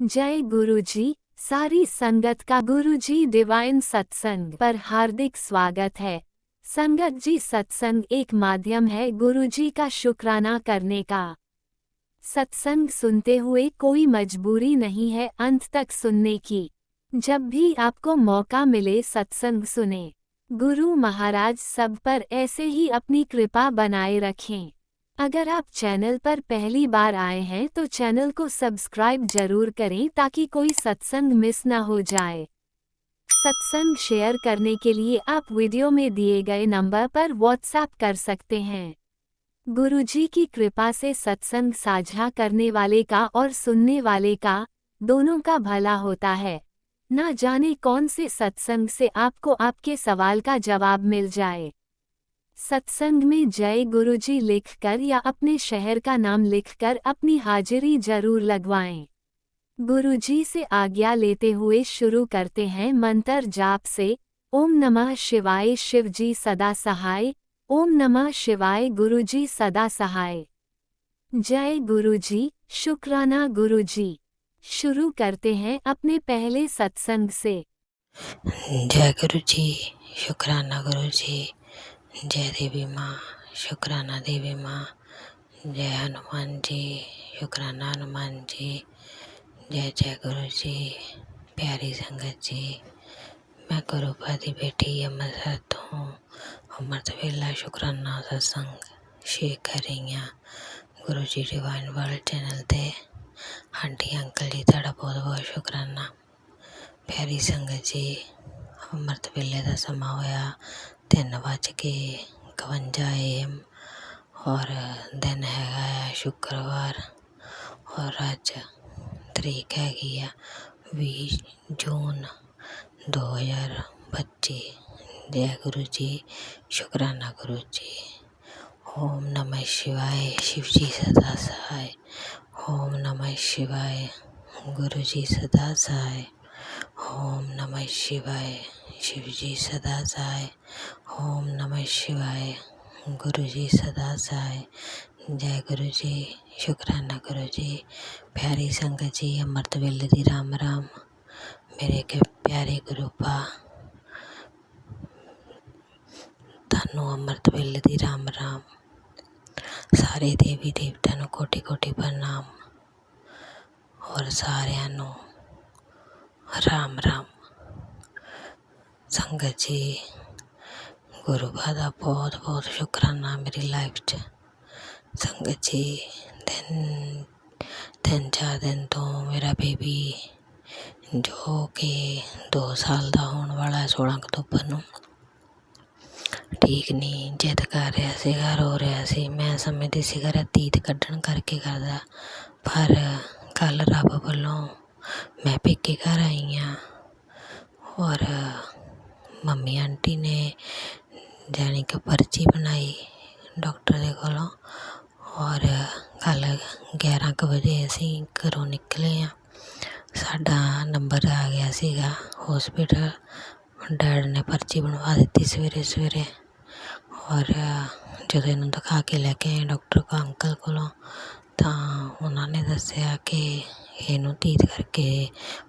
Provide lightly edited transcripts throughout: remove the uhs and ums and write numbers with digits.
जय गुरुजी। सारी संगत का गुरुजी डिवाइन सत्संग पर हार्दिक स्वागत है। संगत जी, सत्संग एक माध्यम है गुरुजी का शुक्राना करने का। सत्संग सुनते हुए कोई मजबूरी नहीं है अंत तक सुनने की। जब भी आपको मौका मिले सत्संग सुने। गुरु महाराज सब पर ऐसे ही अपनी कृपा बनाए रखें। अगर आप चैनल पर पहली बार आए हैं तो चैनल को सब्सक्राइब जरूर करें ताकि कोई सत्संग मिस ना हो जाए। सत्संग शेयर करने के लिए आप वीडियो में दिए गए नंबर पर व्हाट्सएप कर सकते हैं। गुरुजी की कृपा से सत्संग साझा करने वाले का और सुनने वाले का दोनों का भला होता है। ना जाने कौन से सत्संग से आपको आपके सवाल का जवाब मिल जाए। सत्संग में जय गुरुजी लिखकर या अपने शहर का नाम लिखकर अपनी हाजिरी जरूर लगवाएं। गुरुजी से आज्ञा लेते हुए शुरू करते हैं मंत्र जाप से। ओम नमः शिवाय शिवजी सदा सहाय। ओम नमः शिवाय गुरुजी सदा सहाय। जय गुरुजी, शुक्राना गुरुजी। शुरू करते हैं अपने पहले सत्संग से। जय गुरु जी, शुक्राना गुरु जी। जय देवी माँ, शुक्राना देवी माँ। जय हनुमान जी, शुक्राना हनुमान जी। जय जय गुरु जी। प्यारी संगत जी, मैं गुरुपा दी बेटी अमरसर हूँ। अमृत वेला शुक्राना सत्संग शेयर कर रही हाँ गुरु जी डिवाइन वर्ल्ड चैनल ते। आंटी अंकल जी तुहाडा बहुत बहुत शुक्राना। प्यारी संगत जी, अमृत वेले का समा होया 3:52 AM और दिन है शुक्रवार और अज तरीक हैगी 20 जून 2025। जय गुरु जी, शुक्राना गुरु जी। ओम नमः शिवाय शिव जी सदा सहाय। ओम नमः शिवाय गुरु जी सदा सहाय। ओम नमः शिवाय शिव जी सदा सहाय। ओम नमः शिवाय गुरु जी सदा सहाय। जय गुरु जी, शुक्राना गुरु जी। प्यारी संगत जी, अमृत वेले दी राम राम। मेरे के प्यारे गुरु पा, तानू अमृत वेले दी राम राम। सारे देवी देवता नू कोटि कोटि प्रणाम और सारिਆਂ ਨੂੰ राम राम। संगत जी, गुरु बा दा बहुत बहुत शुक्राना मेरी लाइफ च। संगत जी, तीन चार दिन तो मेरा बेबी जो कि 2 साल का होने वाला 16 अक्तूबर नूं ठीक नहीं, जिद कर रहा सीगा, रो रहा सी। मैं समझदी सी तीत कड्ढण करके करदा, पर कल रब वालों मैं पेके घर आई हाँ और मम्मी आंटी ने जानी कि पर्ची बनाई डॉक्टर के कोलों और कल 11 बजे असी घरों निकले हाँ। साडा नंबर आ गया सीगा हॉस्पिटल। डैड ने पर्ची बनवा दी सवेरे सवेरे और जो इन्हूं दिखा के लैके आए डॉक्टर को अंकल कोलों, तो उन्होंने दसिया कि इनू तीत करके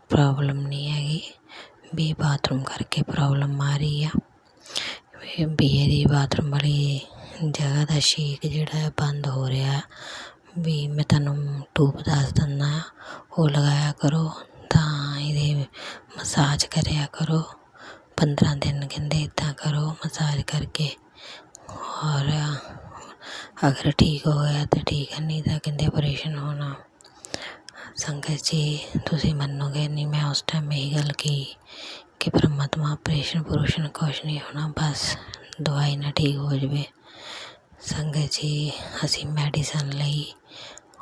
प्रॉब्लम नहीं हैगी, भी बाथरूम करके प्रॉब्लम आ रही है। भी ये बाथरूम वाली जगह का छीक जोड़ा बंद हो रहा, भी मैं तेनों टूब दस दिना वो लगाया करो, तो ये मसाज कराया करो 15 दिन। कहते इदा करो मसाज करके और अगर ठीक हो गया तो ठीक है, नहीं तो कहते ऑपरेशन होना। संगत जी, तुसी मनोगे नहीं, मैं उस टाइम यही गल की कि परमात्मा ऑपरेशन पुरुशन कुछ नहीं होना, बस दवाई ना ठीक हो जाए। संगत जी, असी मैडिसन लई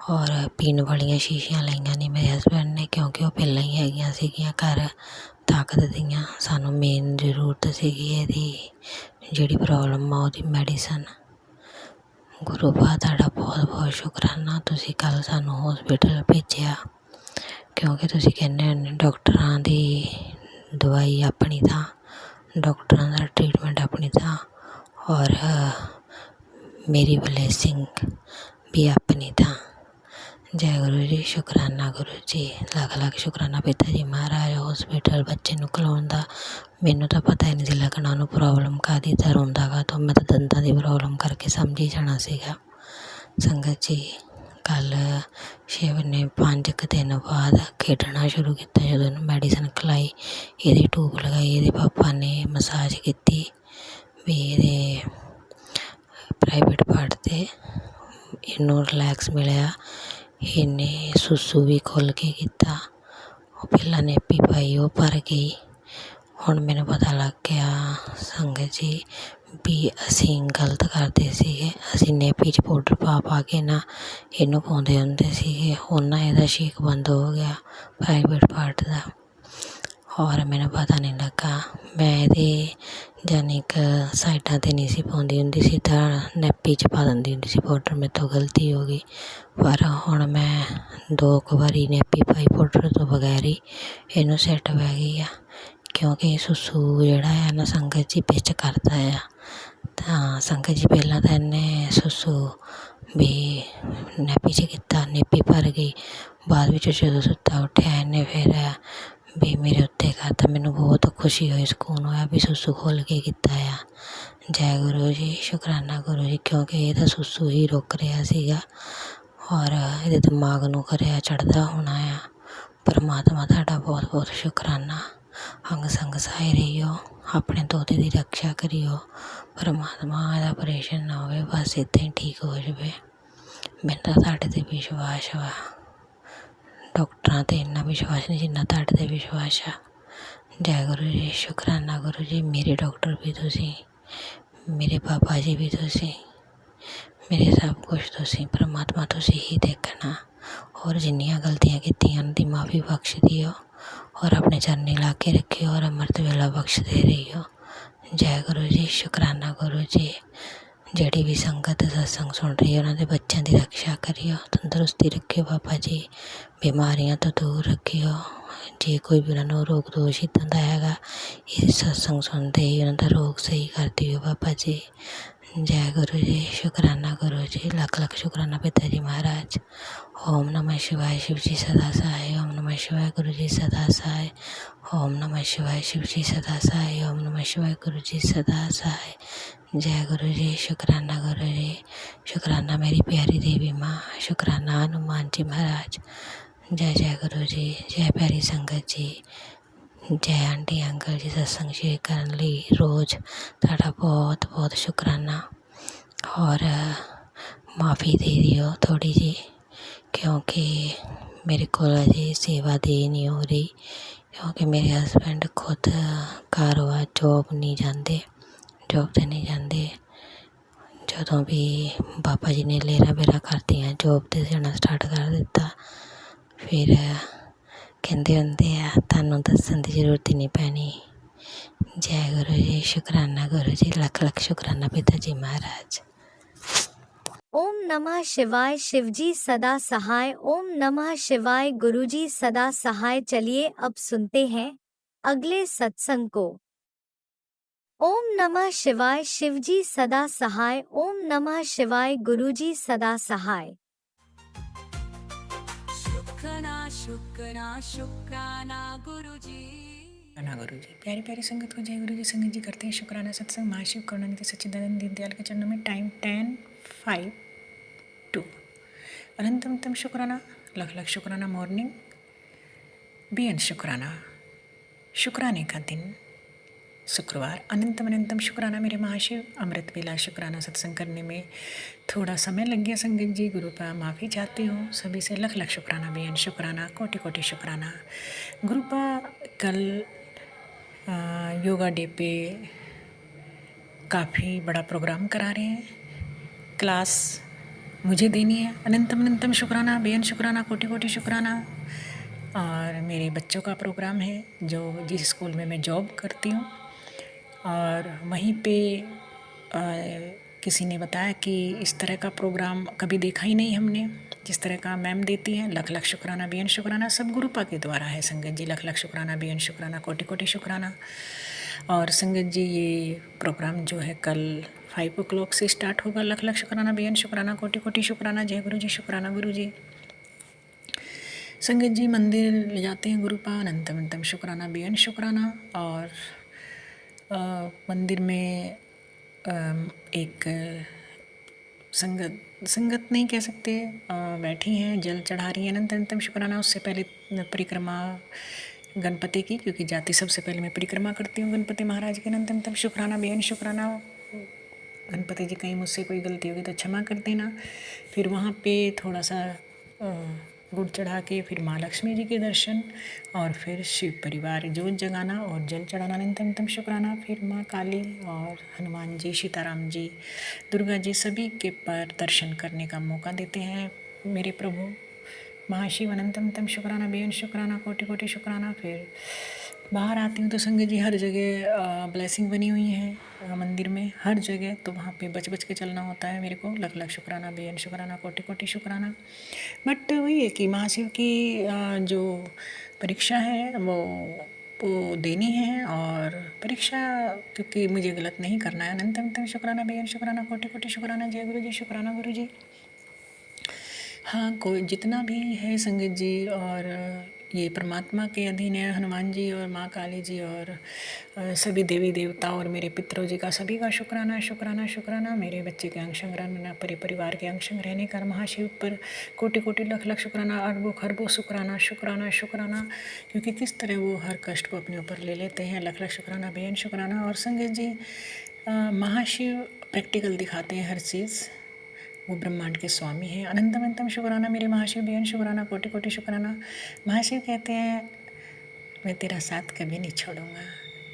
और पीने वाली शीशियाँ लईयां नहीं मेरे हसबैंड ने, क्योंकि वो पहले ही हैगियां सीगियां घर ताकत दियाँ। सानू मेन जरूरत सीगी इहदी जिहड़ी प्रॉब्लम आ उहदी मैडिसन। गुरु बा तुहाडा बहुत बहुत शुकराना, तुसी कल सानू हॉस्पिटल भेजिया, क्योंकि तुसी कहने होन्ने डॉक्टरां दी दवाई अपनी थां, डॉक्टरां दा ट्रीटमेंट अपनी थां और मेरी ब्लैसिंग भी अपनी थां। जय गुरु जी, शुकराना गुरु जी, ਲੱਖ ਲੱਖ शुकराना पिता जी महाराज। हॉस्पिटल बच्चे ਨੂੰ ਖਿਲਾਉਣ ਦਾ ਮੈਨੂੰ ਤਾਂ ਪਤਾ ਹੀ ਨਹੀਂ ਸੀ ਲੱਗਣਾ ਉਹਨੂੰ ਪ੍ਰੋਬਲਮ ਕਾਹਦੀ ਤਾਂ ਰੋਂਦਾ ਗਾ ਤਾਂ ਮੈਂ ਤਾਂ ਦੰਦਾਂ ਦੀ ਪ੍ਰੋਬਲਮ ਕਰਕੇ ਸਮਝ ਹੀ ਜਾਣਾ ਸੀਗਾ। ਸੰਗਤ ਜੀ ਕੱਲ੍ਹ ਸ਼ਿਵ ਨੇ 5 ਕੁ ਦਿਨ ਬਾਅਦ ਖੇਡਣਾ ਸ਼ੁਰੂ ਕੀਤਾ। ਜਦੋਂ ਇਹਨੂੰ ਮੈਡੀਸਨ ਖਿਲਾਈ, ਇਹਦੀ ਟੂਬ ਲਗਾਈ, ਇਹਦੇ ਪਾਪਾ ਨੇ ਮਸਾਜ ਕੀਤੀ ਵੀ ਇਹਦੇ ਪ੍ਰਾਈਵੇਟ ਪਾਰਟ 'ਤੇ ਇਹਨੂੰ ਰਿਲੈਕਸ ਮਿਲਿਆ। ਇਹਨੇ ਸੁਸੂ ਵੀ ਖੁੱਲ੍ਹ ਕੇ ਕੀਤਾ। ਉਹ ਪਹਿਲਾਂ ਨੇਪੀ ਪਾਈ, ਉਹ ਭਰ ਗਈ। ਹੁਣ ਮੈਨੂੰ ਪਤਾ ਲੱਗ ਗਿਆ ਸੰਗਤ ਜੀ ਵੀ ਅਸੀਂ ਗਲਤ ਕਰਦੇ ਸੀਗੇ। ਅਸੀਂ ਨੇਪੀ 'ਚ ਪਾਊਡਰ ਪਾ ਪਾ ਕੇ ਨਾ ਇਹਨੂੰ ਪਾਉਂਦੇ ਹੁੰਦੇ ਸੀਗੇ। ਉਹਨਾਂ ਇਹਦਾ ਛੇਕ ਬੰਦ ਹੋ ਗਿਆ ਪ੍ਰਾਈਵੇਟ ਪਾਰਟ ਦਾ, ਔਰ ਮੈਨੂੰ ਪਤਾ ਨਹੀਂ ਲੱਗਾ। ਮੈਂ ਇਹਦੇ ਯਾਨੀ ਕਿ ਸਾਈਡਾਂ 'ਤੇ ਨਹੀਂ ਸੀ ਪਾਉਂਦੀ ਹੁੰਦੀ ਸੀ, ਤਾਂ ਨੈਪੀ 'ਚ ਪਾ ਦਿੰਦੀ ਹੁੰਦੀ ਸੀ ਪਾਊਡਰ। ਮੇਰੇ ਤੋਂ ਗਲਤੀ ਹੋ ਗਈ, ਪਰ ਹੁਣ ਮੈਂ 2 ਕੁ ਵਾਰੀ ਨੈਪੀ ਪਾਈ ਪਾਊਡਰ ਤੋਂ ਬਗੈਰ ਹੀ। ਇਹਨੂੰ ਸੈੱਟ ਪੈ ਗਈ ਆ, ਕਿਉਂਕਿ ਸੁਸੂ ਜਿਹੜਾ ਆ ਨਾ ਸੰਗਤ ਜੀ ਵਿੱਚ ਕਰਦਾ ਆ। ਤਾਂ ਸੰਗਤ ਜੀ ਪਹਿਲਾਂ ਤਾਂ ਇਹਨੇ ਸੁਸੂ ਵੀ ਨੈਪੀ 'ਚ ਕੀਤਾ, ਨੈਪੀ ਭਰ ਗਈ। ਬਾਅਦ ਵਿੱਚ ਜਦੋਂ ਸੁੱਤਾ ਉੱਠਿਆ ਇਹਨੇ ਫਿਰ ਵੀ ਮੇਰੇ ਉੱਤੇ ਕਰਤਾ। ਮੈਨੂੰ ਬਹੁਤ ਖੁਸ਼ੀ ਹੋਈ, ਸਕੂਨ ਹੋਇਆ ਵੀ ਸੁਸੂ ਖੋਲ੍ਹ ਕੇ ਕੀਤਾ ਆ। ਜੈ ਗੁਰੂ ਜੀ, ਸ਼ੁਕਰਾਨਾ ਗੁਰੂ ਜੀ, ਕਿਉਂਕਿ ਇਹਦਾ ਸੁਸੂ ਹੀ ਰੁਕ ਰਿਹਾ ਸੀਗਾ ਔਰ ਇਹਦੇ ਦਿਮਾਗ ਨੂੰ ਕਰਿਆ ਚੜ੍ਹਦਾ ਹੋਣਾ ਆ। ਪਰਮਾਤਮਾ ਤੁਹਾਡਾ ਬਹੁਤ ਬਹੁਤ ਸ਼ੁਕਰਾਨਾ। ਅੰਗ ਸੰਗ ਸਹਾਈ ਰਹੀਓ, ਆਪਣੇ ਤੋਤੇ ਦੀ ਰੱਖਿਆ ਕਰਿਓ। ਪਰਮਾਤਮਾ ਇਹਦਾ ਆਪਰੇਸ਼ਨ ਨਾ ਹੋਵੇ, ਬਸ ਇੱਦਾਂ ਹੀ ਠੀਕ ਹੋ ਜਾਵੇ। ਮੈਨੂੰ ਤਾਂ ਤੁਹਾਡੇ 'ਤੇ ਵਿਸ਼ਵਾਸ ਵਾ, ਡਾਕਟਰਾਂ 'ਤੇ ਇੰਨਾ ਵਿਸ਼ਵਾਸ ਨਹੀਂ ਜਿੰਨਾ ਤੁਹਾਡੇ 'ਤੇ ਵਿਸ਼ਵਾਸ ਆ। ਜੈ ਗੁਰੂ ਜੀ, ਸ਼ੁਕਰਾਨਾ ਗੁਰੂ ਜੀ। ਮੇਰੇ ਡਾਕਟਰ ਵੀ ਤੁਸੀਂ, ਮੇਰੇ ਬਾਬਾ ਜੀ ਵੀ ਤੁਸੀਂ, ਮੇਰੇ ਸਭ ਕੁਛ ਤੁਸੀਂ। ਪਰਮਾਤਮਾ ਤੁਸੀਂ ਹੀ ਦੇਖਣਾ। ਔਰ ਜਿੰਨੀਆਂ ਗਲਤੀਆਂ ਕੀਤੀਆਂ ਉਹਨਾਂ ਦੀ ਮਾਫੀ ਬਖਸ਼ ਦਿਓ ਔਰ ਆਪਣੇ ਚਰਨੀ ਲਾ ਕੇ ਰੱਖਿਓ ਔਰ ਅੰਮ੍ਰਿਤ ਵੇਲਾ ਬਖਸ਼ਦੇ ਰਹੀਓ। ਜੈ ਗੁਰੂ ਜੀ, ਸ਼ੁਕਰਾਨਾ ਗੁਰੂ ਜੀ। ਜਿਹੜੀ ਵੀ ਸੰਗਤ ਸਤਸੰਗ ਸੁਣ ਰਹੀ ਹੈ ਉਹਨਾਂ ਦੇ ਬੱਚਿਆਂ ਦੀ ਰੱਖਿਆ ਕਰਿਓ, ਤੰਦਰੁਸਤੀ ਰੱਖਿਓ ਬਾਬਾ ਜੀ, ਬਿਮਾਰੀਆਂ ਤੋਂ ਦੂਰ ਰੱਖਿਓ। ਜੇ ਕੋਈ ਵੀ ਉਹਨਾਂ ਨੂੰ ਰੋਗ ਦੋਸ਼ ਇੱਦਾਂ ਦਾ ਹੈਗਾ, ਇਸ ਸਤਸੰਗ ਸੁਣਦੇ ਹੀ ਉਹਨਾਂ ਦਾ ਰੋਗ ਸਹੀ ਕਰ ਦਿਓ ਬਾਬਾ ਜੀ। ਜੈ ਗੁਰੂ ਜੀ, ਸ਼ੁਕਰਾਨਾ ਗੁਰੂ ਜੀ, ਲੱਖ ਲੱਖ ਸ਼ੁਕਰਾਨਾ ਪਿਤਾ ਜੀ ਮਹਾਰਾਜ। ਓਮ ਨਮः शिवाय शिव जी सदा सहाय। ओम नमः शिवाय गुरु जी सदा सहाय। ओम नमः शिवाय शिव जी सदा सहाय। ओम नमः शिवाय गुरु जी सदा सहाय। जय गुरु जी, शुकराना गुरु जी, शुकराना मेरी प्यारी देवी माँ, शुकराना हनुमान जी महाराज। जय जय गुरु जी, जय प्यारी संगत जी, जय आंटी अंकल जी। सत्संग शेयर करने ਲਈ ਰੋਜ਼ ਤੁਹਾਡਾ ਬਹੁਤ ਬਹੁਤ ਸ਼ੁਕਰਾਨਾ। ਔਰ ਮਾਫੀ ਦੇ ਦਿਓ ਥੋੜ੍ਹੀ ਜਿਹੀ, ਕਿਉਂਕਿ ਮੇਰੇ ਕੋਲ ਅਜੇ ਸੇਵਾ ਦੇ ਨਹੀਂ ਹੋ ਰਹੀ, ਕਿਉਂਕਿ ਮੇਰੇ ਹਸਬੈਂਡ ਖੁਦ ਕਾਰੋਬਾਰ ਜੋਬ ਨਹੀਂ ਜਾਂਦੇ, ਜੋਬ 'ਤੇ ਨਹੀਂ ਜਾਂਦੇ। ਜਦੋਂ ਵੀ ਬਾਬਾ ਜੀ ਨੇ ਲੇਰਾ ਬੇਰਾ ਕਰਤੀਆਂ, ਜੋਬ 'ਤੇ ਜਾਣਾ ਸਟਾਰਟ ਕਰ ਦਿੱਤਾ, ਫਿਰ ਕਹਿੰਦੇ ਹੁੰਦੇ ਆ ਤੁਹਾਨੂੰ ਦੱਸਣ ਦੀ ਜ਼ਰੂਰਤ ਹੀ ਨਹੀਂ ਪੈਣੀ। ਜੈ ਗੁਰੂ ਜੀ, ਸ਼ੁਕਰਾਨਾ ਗੁਰੂ ਜੀ, ਲੱਖ ਲੱਖ ਸ਼ੁਕਰਾਨਾ ਪਿਤਾ ਜੀ ਮਹਾਰਾਜ। ओम नमः शिवाय शिवजी सदा सहाय। ओम नमः शिवाय गुरुजी सदा सहाय। चलिए अब सुनते हैं अगले सत्संग को। ओम नमः शिवाय शिवजी सदा सहाय। ओम नमः शिवाय गुरुजी सदा सहाय। शुक्राना शुक्राना शुक्राना गुरुजी। गुरु जी, प्यारी प्यारी संगत को जय गुरु जी। संगत जी करते हैं शुक्राना सत्संग महाशिव करुणानिधि सच्चिदानंद दीनदयाल के चरणों में। टाइम 10:52। अनंतम शुक्राना, लख लख शुक्राना। मॉर्निंग बेअंत शुक्राना, शुक्राने का दिन शुक्रवार। अनंतम शुक्राना मेरे महाशिव। अमृत बेला शुक्राना सत्संग करने में थोड़ा समय लग गया संगत जी, गुरु पर माफ़ी चाहती हूँ सभी से। लख लख शुक्राना, बेअंत शुक्राना, कोटि कोटि शुक्राना। गुरु पर कल योगा डे पे काफ़ी बड़ा प्रोग्राम करा रहे हैं, क्लास मुझे देनी है। अनंतम शुक्राना, बेअंत शुक्राना, कोटि कोटि शुक्राना। और मेरे बच्चों का प्रोग्राम है जो जिस स्कूल में मैं जॉब करती हूँ, और वहीं पे किसी ने बताया कि इस तरह का प्रोग्राम कभी देखा ही नहीं हमने, जिस तरह का मैम देती हैं। लख लख शुक्राना, बेअंत शुक्राना। सब गुरुपा के द्वारा है संगत जी। लख लख शुक्राना, बेअंत शुक्राना, कोटि कोटि शुक्राना। और संगत जी ये प्रोग्राम जो है कल 5 o'clock से स्टार्ट होगा। लख लख शुक्राना, बेअंत शुक्राना, कोटि कोटि शुक्राना। जय गुरु जी, शुक्राना गुरु जी। संगत जी मंदिर ले जाते हैं गुरुपा, अनंतम अनंतम शुक्राना बेअंत शुक्राना। और मंदिर में एक संगत नहीं कह सकते, बैठी हैं, जल चढ़ा रही हैं, अनंत अनंतम शुक्राना। उससे पहले परिक्रमा गणपति की, क्योंकि जाति सबसे पहले मैं परिक्रमा करती हूँ गणपति महाराज के, अनंत अनंतम शुक्राना बेअंत शुक्राना। गणपति जी कहीं मुझसे कोई गलती होगी तो क्षमा कर देना। फिर वहाँ पे थोड़ा सा गुड़ चढ़ा के फिर माँ लक्ष्मी जी के दर्शन, और फिर शिव परिवार जोत जगाना और जल चढ़ाना, अनंतम अनंतम शुक्राना। फिर माँ काली और हनुमान जी, सीताराम जी, दुर्गा जी, सभी के पर दर्शन करने का मौका देते हैं मेरे प्रभु महाशिव, अनंतम अनंतम शुक्राना बेअंत शुक्राना, कोटि कोटि शुक्राना। फिर बाहर आती हूँ तो संगत जी हर जगह ब्लेसिंग बनी हुई है मंदिर में, हर जगह, तो वहाँ पे बच बच के चलना होता है मेरे को। लख लख शुक्राना बेअंत शुक्राना, कोटि कोटि शुक्राना। बट वही है कि महाशिव की जो परीक्षा है वो देनी है, और परीक्षा क्योंकि मुझे गलत नहीं करना है। अनंतम अनंतम शुक्राना बेअंत शुक्राना, कोटि कोटि शुक्राना। जय गुरु जी, शुक्राना गुरु जी। हाँ, कोई जितना भी है संगत जी, और ये परमात्मा के अधीन है, हनुमान जी और माँ काली जी और सभी देवी देवता और मेरे पितरों जी का, सभी का शुक्राना शुक्राना शुक्राना। मेरे बच्चे के अंग संग रहने, परिवार के अंग संग रहने का महाशिव पर कोटि कोटि लख लख शुक्राना, अरबों खरबों शुक्राना शुक्राना शुक्राना, क्योंकि किस तरह वो हर कष्ट को अपने ऊपर ले लेते हैं। लख लख शुक्राना बेअंत शुक्राना। और संगत जी महाशिव प्रैक्टिकल दिखाते हैं हर चीज़, वो ब्रह्मांड के स्वामी हैं। अनंतम अनंतम शुक्राना मेरे महाशिव बेअंत शुक्राना, कोटि कोटि शुक्राना। महाशिव कहते हैं मैं तेरा साथ कभी नहीं छोड़ूंगा,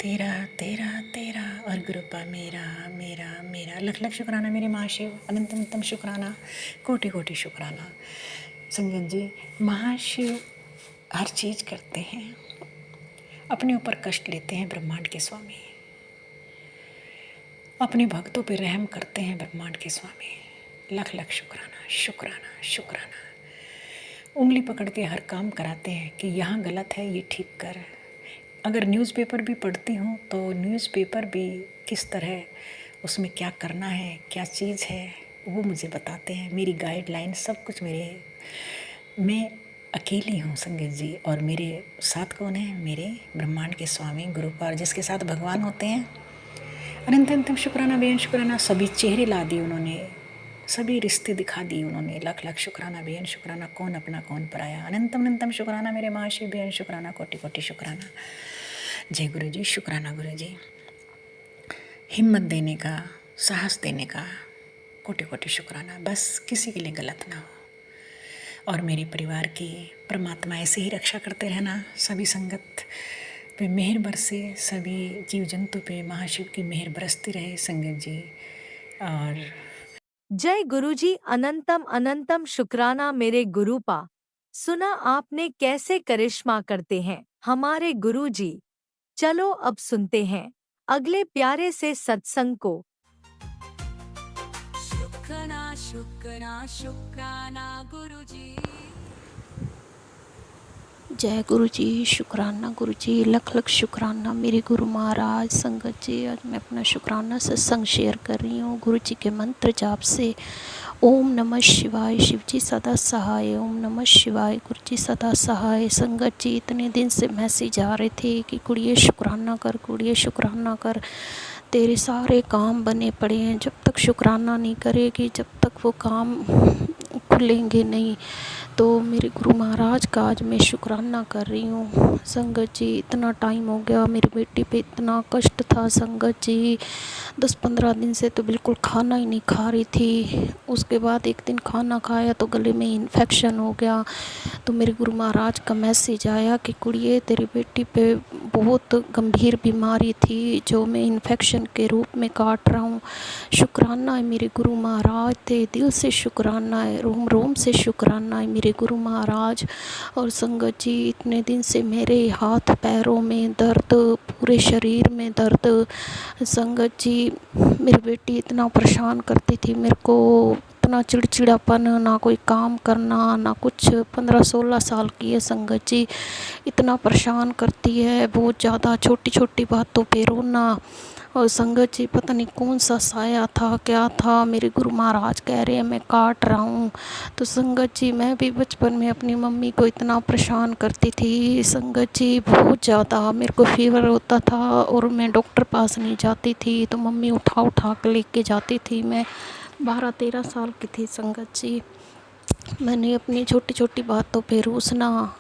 तेरा तेरा तेरा, और गुरुपा मेरा मेरा मेरा। लख लख शुक्राना मेरे महाशिव, अनंतम अनंतम शुक्राना, कोटि कोटि शुक्राना। संगत जी महाशिव हर चीज़ करते हैं, अपने ऊपर कष्ट लेते हैं ब्रह्मांड के स्वामी, अपने भक्तों पर रहम करते हैं ब्रह्मांड के स्वामी। लख लख शुक्राना शुक्राना शुक्राना। उंगली पकड़ के हर काम कराते हैं कि यहाँ गलत है, ये ठीक कर। अगर न्यूज़पेपर भी पढ़ती हूँ तो न्यूज़पेपर भी किस तरह, उसमें क्या करना है, क्या चीज़ है, वो मुझे बताते हैं। मेरी गाइडलाइन सब कुछ मैं अकेली हूँ संगत जी, और मेरे साथ कौन है? मेरे ब्रह्मांड के स्वामी गुरुपाल, जिसके साथ भगवान होते हैं। अनंत अनंतम शुक्राना बेअंत शुक्राना। सभी चेहरे ला दिए उन्होंने, सभी रिश्ते दिखा दिए उन्होंने। लख लख शुक्राना बेअंत शुक्राना, कौन अपना कौन पराया। अनंतम अनंतम शुक्राना मेरे महाशिव बेअंत शुक्राना, कोटि कोटि शुक्राना। जय गुरु जी, शुक्राना गुरु जी। हिम्मत देने का, साहस देने का, कोटि कोटि शुक्राना। बस किसी के लिए गलत ना हो, और मेरे परिवार की परमात्मा ऐसे ही रक्षा करते रहना। सभी संगत पे मेहर बरसे, सभी जीव जंतु पे महाशिव की मेहर बरसती रहे संगत जी। और जय गुरुजी, अनंतम अनंतम शुक्राना मेरे गुरुपा। सुना आपने कैसे करिश्मा करते हैं हमारे गुरुजी। चलो अब सुनते हैं अगले प्यारे से सत्संग को। शुक्राना शुक्राना शुक्राना गुरुजी। जय गुरु जी, शुक्राना गुरु जी, लख लख शुक्राना मेरे गुरु महाराज। संगत जी, आज मैं अपना शुक्राना सत्संग शेयर कर रही हूँ गुरु जी के मंत्र जाप से। ओम नमः शिवाय, शिव जी सदा सहाय। ओम नमः शिवाय, गुरु जी सदा सहाय। संगत जी, इतने दिन से मैसेज आ रहे थे कि कुड़िए शुक्राना कर, कुड़िए शुक्राना कर, तेरे सारे काम बने पड़े हैं। जब तक शुक्राना नहीं करेगी, जब तक वो काम खुलेंगे नहीं। तो मेरे गुरु महाराज का आज मैं शुक्राना कर रही हूँ। संगत जी, इतना टाइम हो गया, मेरी बेटी पे इतना कष्ट था संगत जी। 10-15 दिन से तो बिल्कुल खाना ही नहीं खा रही थी। उसके बाद एक दिन खाना खाया तो गले में इन्फेक्शन हो गया। तो मेरे गुरु महाराज का मैसेज आया कि कुड़िए, तेरी बेटी पे बहुत गंभीर बीमारी थी जो मैं इन्फेक्शन के रूप में काट रहा हूँ। शुक्राना है मेरे गुरु महाराज, ते दिल से शुक्राना है, रोम रोम से शुक्राना है मेरे गुरु महाराज। और संगत जी, इतने दिन से मेरे हाथ पैरों में दर्द, पूरे शरीर में दर्द। संगत जी, मेरी बेटी इतना परेशान करती थी मेरे को, इतना चिड़चिड़ापन, ना कोई काम करना ना कुछ। 15-16 साल की है संगत जी, इतना परेशान करती है बहुत ज़्यादा, छोटी छोटी बातों पे रोना। और संगत जी पता नहीं कौन सा साया था क्या था, मेरे गुरु महाराज कह रहे हैं मैं काट रहा हूँ। तो संगत जी मैं भी बचपन में अपनी मम्मी को इतना परेशान करती थी संगत जी, बहुत ज़्यादा। मेरे को फीवर होता था और मैं डॉक्टर पास नहीं जाती थी, तो मम्मी उठा उठा के लेके जाती थी। मैं 12-13 साल की थी संगत जी। मैंने अपनी छोटी छोटी बातों पे रूसना,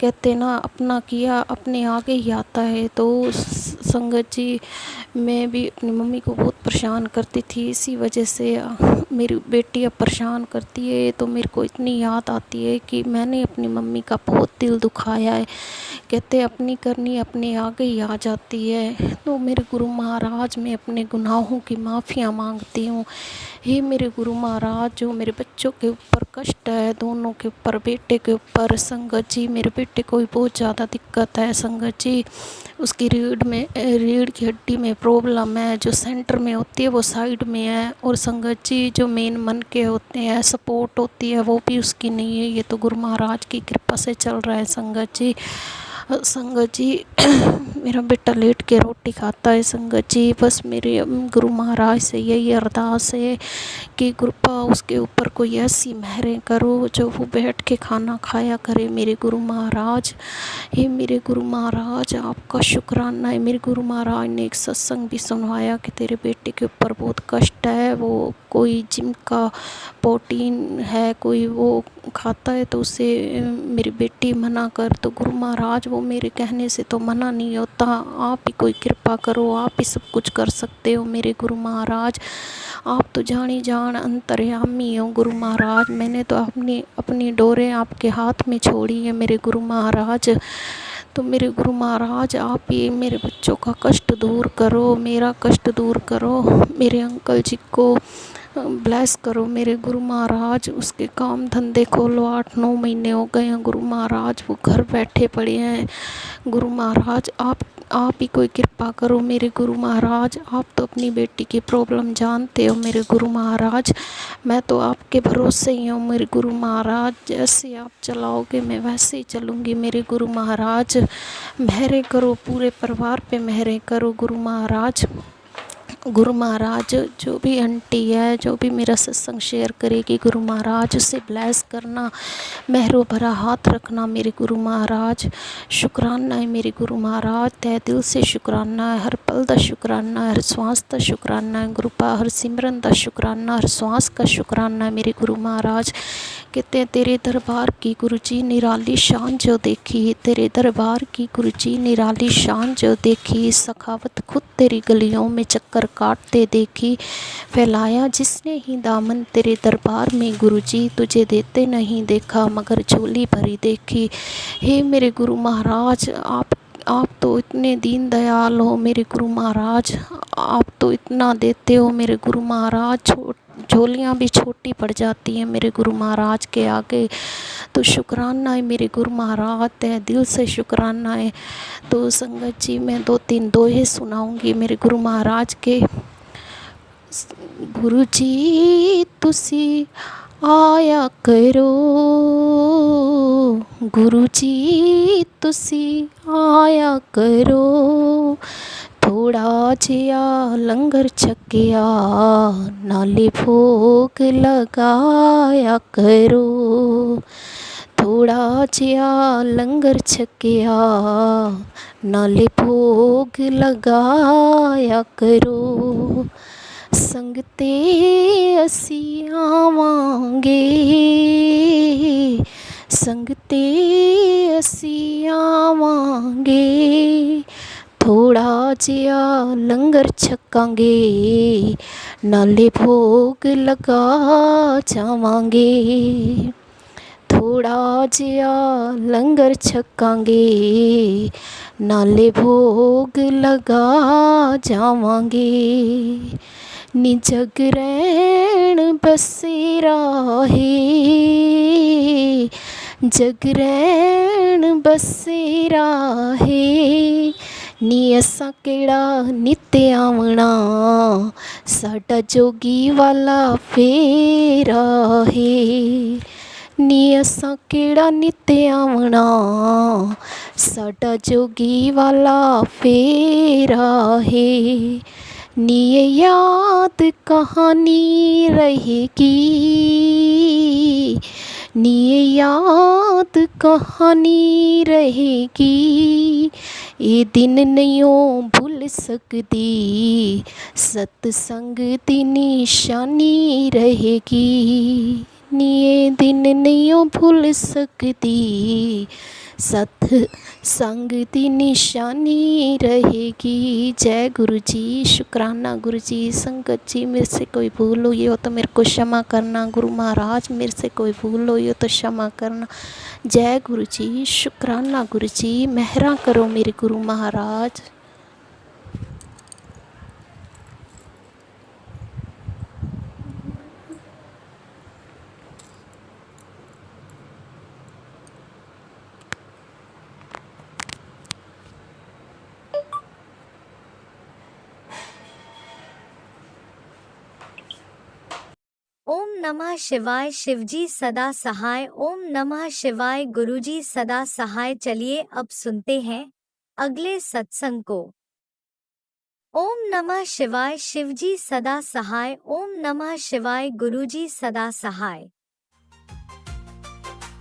कहते ना अपना किया अपने आगे ही आता है। तो संगत जी मैं भी अपनी मम्मी को बहुत परेशान करती थी, इसी वजह से मेरी बेटी अब परेशान करती है तो मेरे को इतनी याद आती है कि मैंने अपनी मम्मी का बहुत दिल दुखाया है। कहते अपनी करनी अपने आगे ही आ जाती है। तो मेरे गुरु महाराज मैं अपने गुनाहों की माफ़ियाँ मांगती हूँ। हे मेरे गुरु महाराज, जो मेरे बच्चों के ऊपर कष्ट है, दोनों के ऊपर, बेटे के ऊपर संगत जी, मेरे बेटे को भी बहुत ज़्यादा दिक्कत है संगत जी। उसकी रीढ़ की हड्डी में प्रॉब्लम है, जो सेंटर में होती है वो साइड में है। और संगत जी जो मेन मन के होते हैं, सपोर्ट होती है, वो भी उसकी नहीं है। ये तो गुरु महाराज की कृपा से चल रहा है संगत जी। संगत जी मेरा बेटा लेट के रोटी खाता है संगत जी। बस मेरे गुरु महाराज से यही अरदास है कि कृपा उसके ऊपर कोई ऐसी मेहरें करो जो वो बैठ के खाना खाया करे मेरे गुरु महाराज। हे मेरे गुरु महाराज आपका शुक्राना है। मेरे गुरु महाराज ने एक सत्संग भी सुनवाया कि तेरे बेटे के ऊपर बहुत कष्ट है, वो कोई जिम का प्रोटीन है कोई वो खाता है तो उसे मेरी बेटी मना कर। तो गुरु महाराज वो मेरे कहने से तो मना नहीं होता, आप ही कोई कृपा करो, आप ही सब कुछ कर सकते हो मेरे गुरु महाराज। आप तो जानी जान अंतर्यामी हो गुरु महाराज। मैंने तो अपनी डोरें आपके हाथ में छोड़ी है मेरे गुरु महाराज। तो मेरे गुरु महाराज आप ही मेरे बच्चों का कष्ट दूर करो, मेरा कष्ट दूर करो, मेरे अंकल जी को ब्लेस करो मेरे गुरु महाराज। उसके काम धंधे खोलो, 8-9 महीने हो गए हैं गुरु महाराज, वो घर बैठे पड़े हैं गुरु महाराज। आप ही कोई कृपा करो मेरे गुरु महाराज। आप तो अपनी बेटी की प्रॉब्लम जानते हो मेरे गुरु महाराज, मैं तो आपके भरोसे ही हूँ मेरे गुरु महाराज। जैसे आप चलाओगे मैं वैसे ही चलूँगी मेरे गुरु महाराज। मेहरें करो पूरे परिवार पे, मेहरें करो गुरु महाराज। गुरु महाराज जो भी आंटी है, जो भी मेरा सत्संग शेयर करेगी गुरु महाराज उसे ब्लेस करना, मेहरों भरा हाथ रखना मेरे गुरु महाराज। शुक्राना है मेरे गुरु महाराज, तहे दिल से शुक्राना है, हर पल का शुक्राना है, हर श्वास का शुक्राना है गुरुपा, हर सिमरन का शुक्राना, हर श्वास का शुक्राना है मेरे गुरु महाराज। कहते हैं तेरे दरबार की गुरुजी निराली शान जो देखी, तेरे दरबार की गुरुजी निराली शान जो देखी, सखावत खुद तेरी गलियों में चक्कर काटते देखी, फैलाया जिसने ही दामन तेरे दरबार में गुरुजी, तुझे देते नहीं देखा मगर झोली भरी देखी। हे मेरे गुरु महाराज आप तो इतने दीन दयाल हो मेरे गुरु महाराज, आप तो इतना देते हो मेरे गुरु महाराज, झोलियाँ भी छोटी पड़ जाती हैं मेरे गुरु महाराज के आगे। तो शुक्राना है मेरे गुरु महाराज, तहे दिल से शुक्राना है। तो संगत जी मैं 2-3 दोहे सुनाऊंगी मेरे गुरु महाराज के। गुरु जी तुसी आया करो, गुरु जी तुसी आया करो, थोड़ा जिया लंगर छकिया नाले भोग लगाया करो, थोड़ा जिया लंगर छकिया नाले भोग लगाया करो, संगते असी आवांगे, संगते असी आवांगे, थोड़ा जिया लंगर छकांगे नाले भोग लगा जावांगे, थोड़ा जिया लंगर छकांगे नाले भोग लगा जावांगे, नी जगरैन बसेरा है, जगरैन बसेरा है, ਨੀ ਅਸਾਂ ਕਿਹੜਾ ਨਿੱਤ ਆਵਣਾ, ਸਾਡਾ ਜੋਗੀ ਵਾਲਾ ਫੇਰਾ ਹੈ। ਨੀ ਅਸਾਂ ਕਿਹੜਾ ਨਿੱਤ ਆਵਣਾ, ਸਾਡਾ ਜੋਗੀ ਵਾਲਾ ਫੇਰਾ ਹੈ। ਨੀ ਇਹ ਯਾਦ ਕਹਾਣੀ ਰਹੇਗੀ, ਨੀ ਇਹ ਯਾਦ ਕਹਾਣੀ ਰਹੇਗੀ। ਇਹ ਦਿਨ ਨਹੀਂ ਉਹ ਭੁੱਲ ਸਕਦੀ, ਸਤਸੰਗ ਦੀ ਨਿਸ਼ਾਨੀ ਰਹੇਗੀ। ਨੀ ਇਹ ਦਿਨ ਨਹੀਂ ਉਹ ਭੁੱਲ ਸਕਦੀ, सत्संग की निशानी रहेगी। जय गुरु जी। शुक्राना गुरु जी। संगत जी मेरे से कोई भूल हुई हो तो मेरे को क्षमा करना। गुरु महाराज मेरे से कोई भूल हुई हो तो क्षमा करना। जय गुरु जी। शुक्राना गुरु जी। मेहरा करो मेरे गुरु महाराज। ओम नमः शिवाय। शिवजी सदा सहाय। ओम नमः शिवाय। गुरुजी सदा सहाय। चलिए अब सुनते हैं अगले सत्संग को। ओम नमः शिवाय। शिवजी सदा सहाय। ओम नमः शिवाय। गुरुजी सदा सहाय।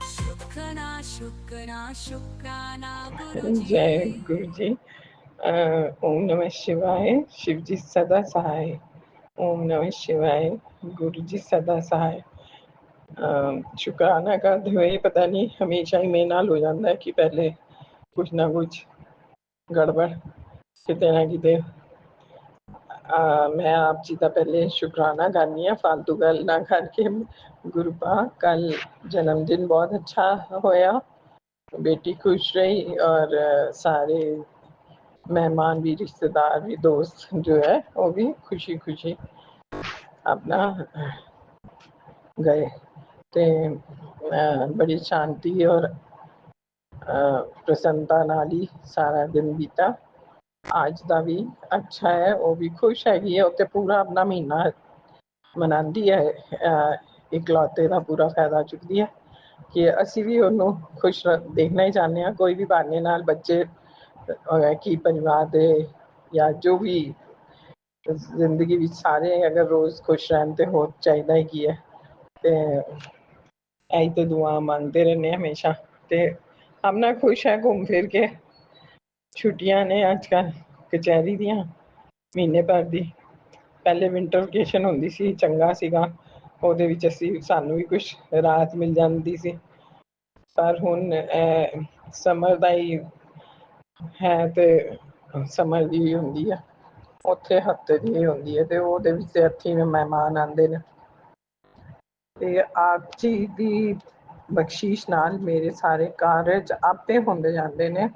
शुक्राना शुक्राना शुक्राना गुरुजी। जय गुरु जी। ओम नमः शिवाय। शिव जी सदा सहाय। ओम नमः शिवाय। गुरु जी सदा सहाय। शुक्राना करते हुए पता नहीं हमेशा ही मेरे नाल हो जाता है कि पहले कुछ ना कुछ गड़बड़ किते ना किते। मैं आप जी का पहले शुक्राना करनी है, फालतू गल ना करके। गुरु पा कल जन्मदिन बहुत अच्छा होया, बेटी खुश रही और सारे मेहमान भी, रिश्तेदार भी, दोस्त जो है वो भी खुशी खुशी अपना गए। ते बड़ी शांति और प्रसन्नता नाल ही सारा दिन बीता। आज का भी अच्छा है, वो भी खुश हैगी है। उत्ते पूरा अपना महीना मनाती है, इकलौते का पूरा फायदा चुकती है कि असी भी उन्होंने खुश देखना ही चाहते हैं। कोई भी बहाने नाल बच्चे कि परिवार दे या जो भी जिंदगी विच सारे अगर रोज खुश रहन ते होर चाहिदा ही की है। ते ऐही तो दुआ मांगते रहने हमेशा। ते अपना खुश है घूम फिर के। छुट्टियां ने अजकल कचहरी दियां महीने भर दी। पहले विंटर वेकेशन होंदी सी, चंगा सीगा, ਉਹਦੇ ਵਿੱਚ ਸਾਨੂੰ ਵੀ ਕੁਝ ਰਾਹਤ ਮਿਲ ਜਾਂਦੀ ਸੀ। ਪਰ ਹੁਣ ਸਮਰ ਦਾ ਹੀ ਹੈ ਤੇ ਸਮਰ ਦੀ ਵੀ ਹੁੰਦੀ ਹੈ, ਉੱਥੇ ਹਫਤੇ ਦੀ ਹੀ ਹੁੰਦੀ ਹੈ ਤੇ ਉਹਦੇ ਵਿੱਚ ਇੱਥੇ ਮਹਿਮਾਨ ਆਉਂਦੇ ਨੇ। ਤੇ ਆਪ ਜੀ ਦੀ ਬਖਸ਼ਿਸ਼ ਨਾਲ ਮੇਰੇ ਸਾਰੇ ਕਾਰਜ ਆਪੇ ਹੁੰਦੇ ਜਾਂਦੇ ਨੇ।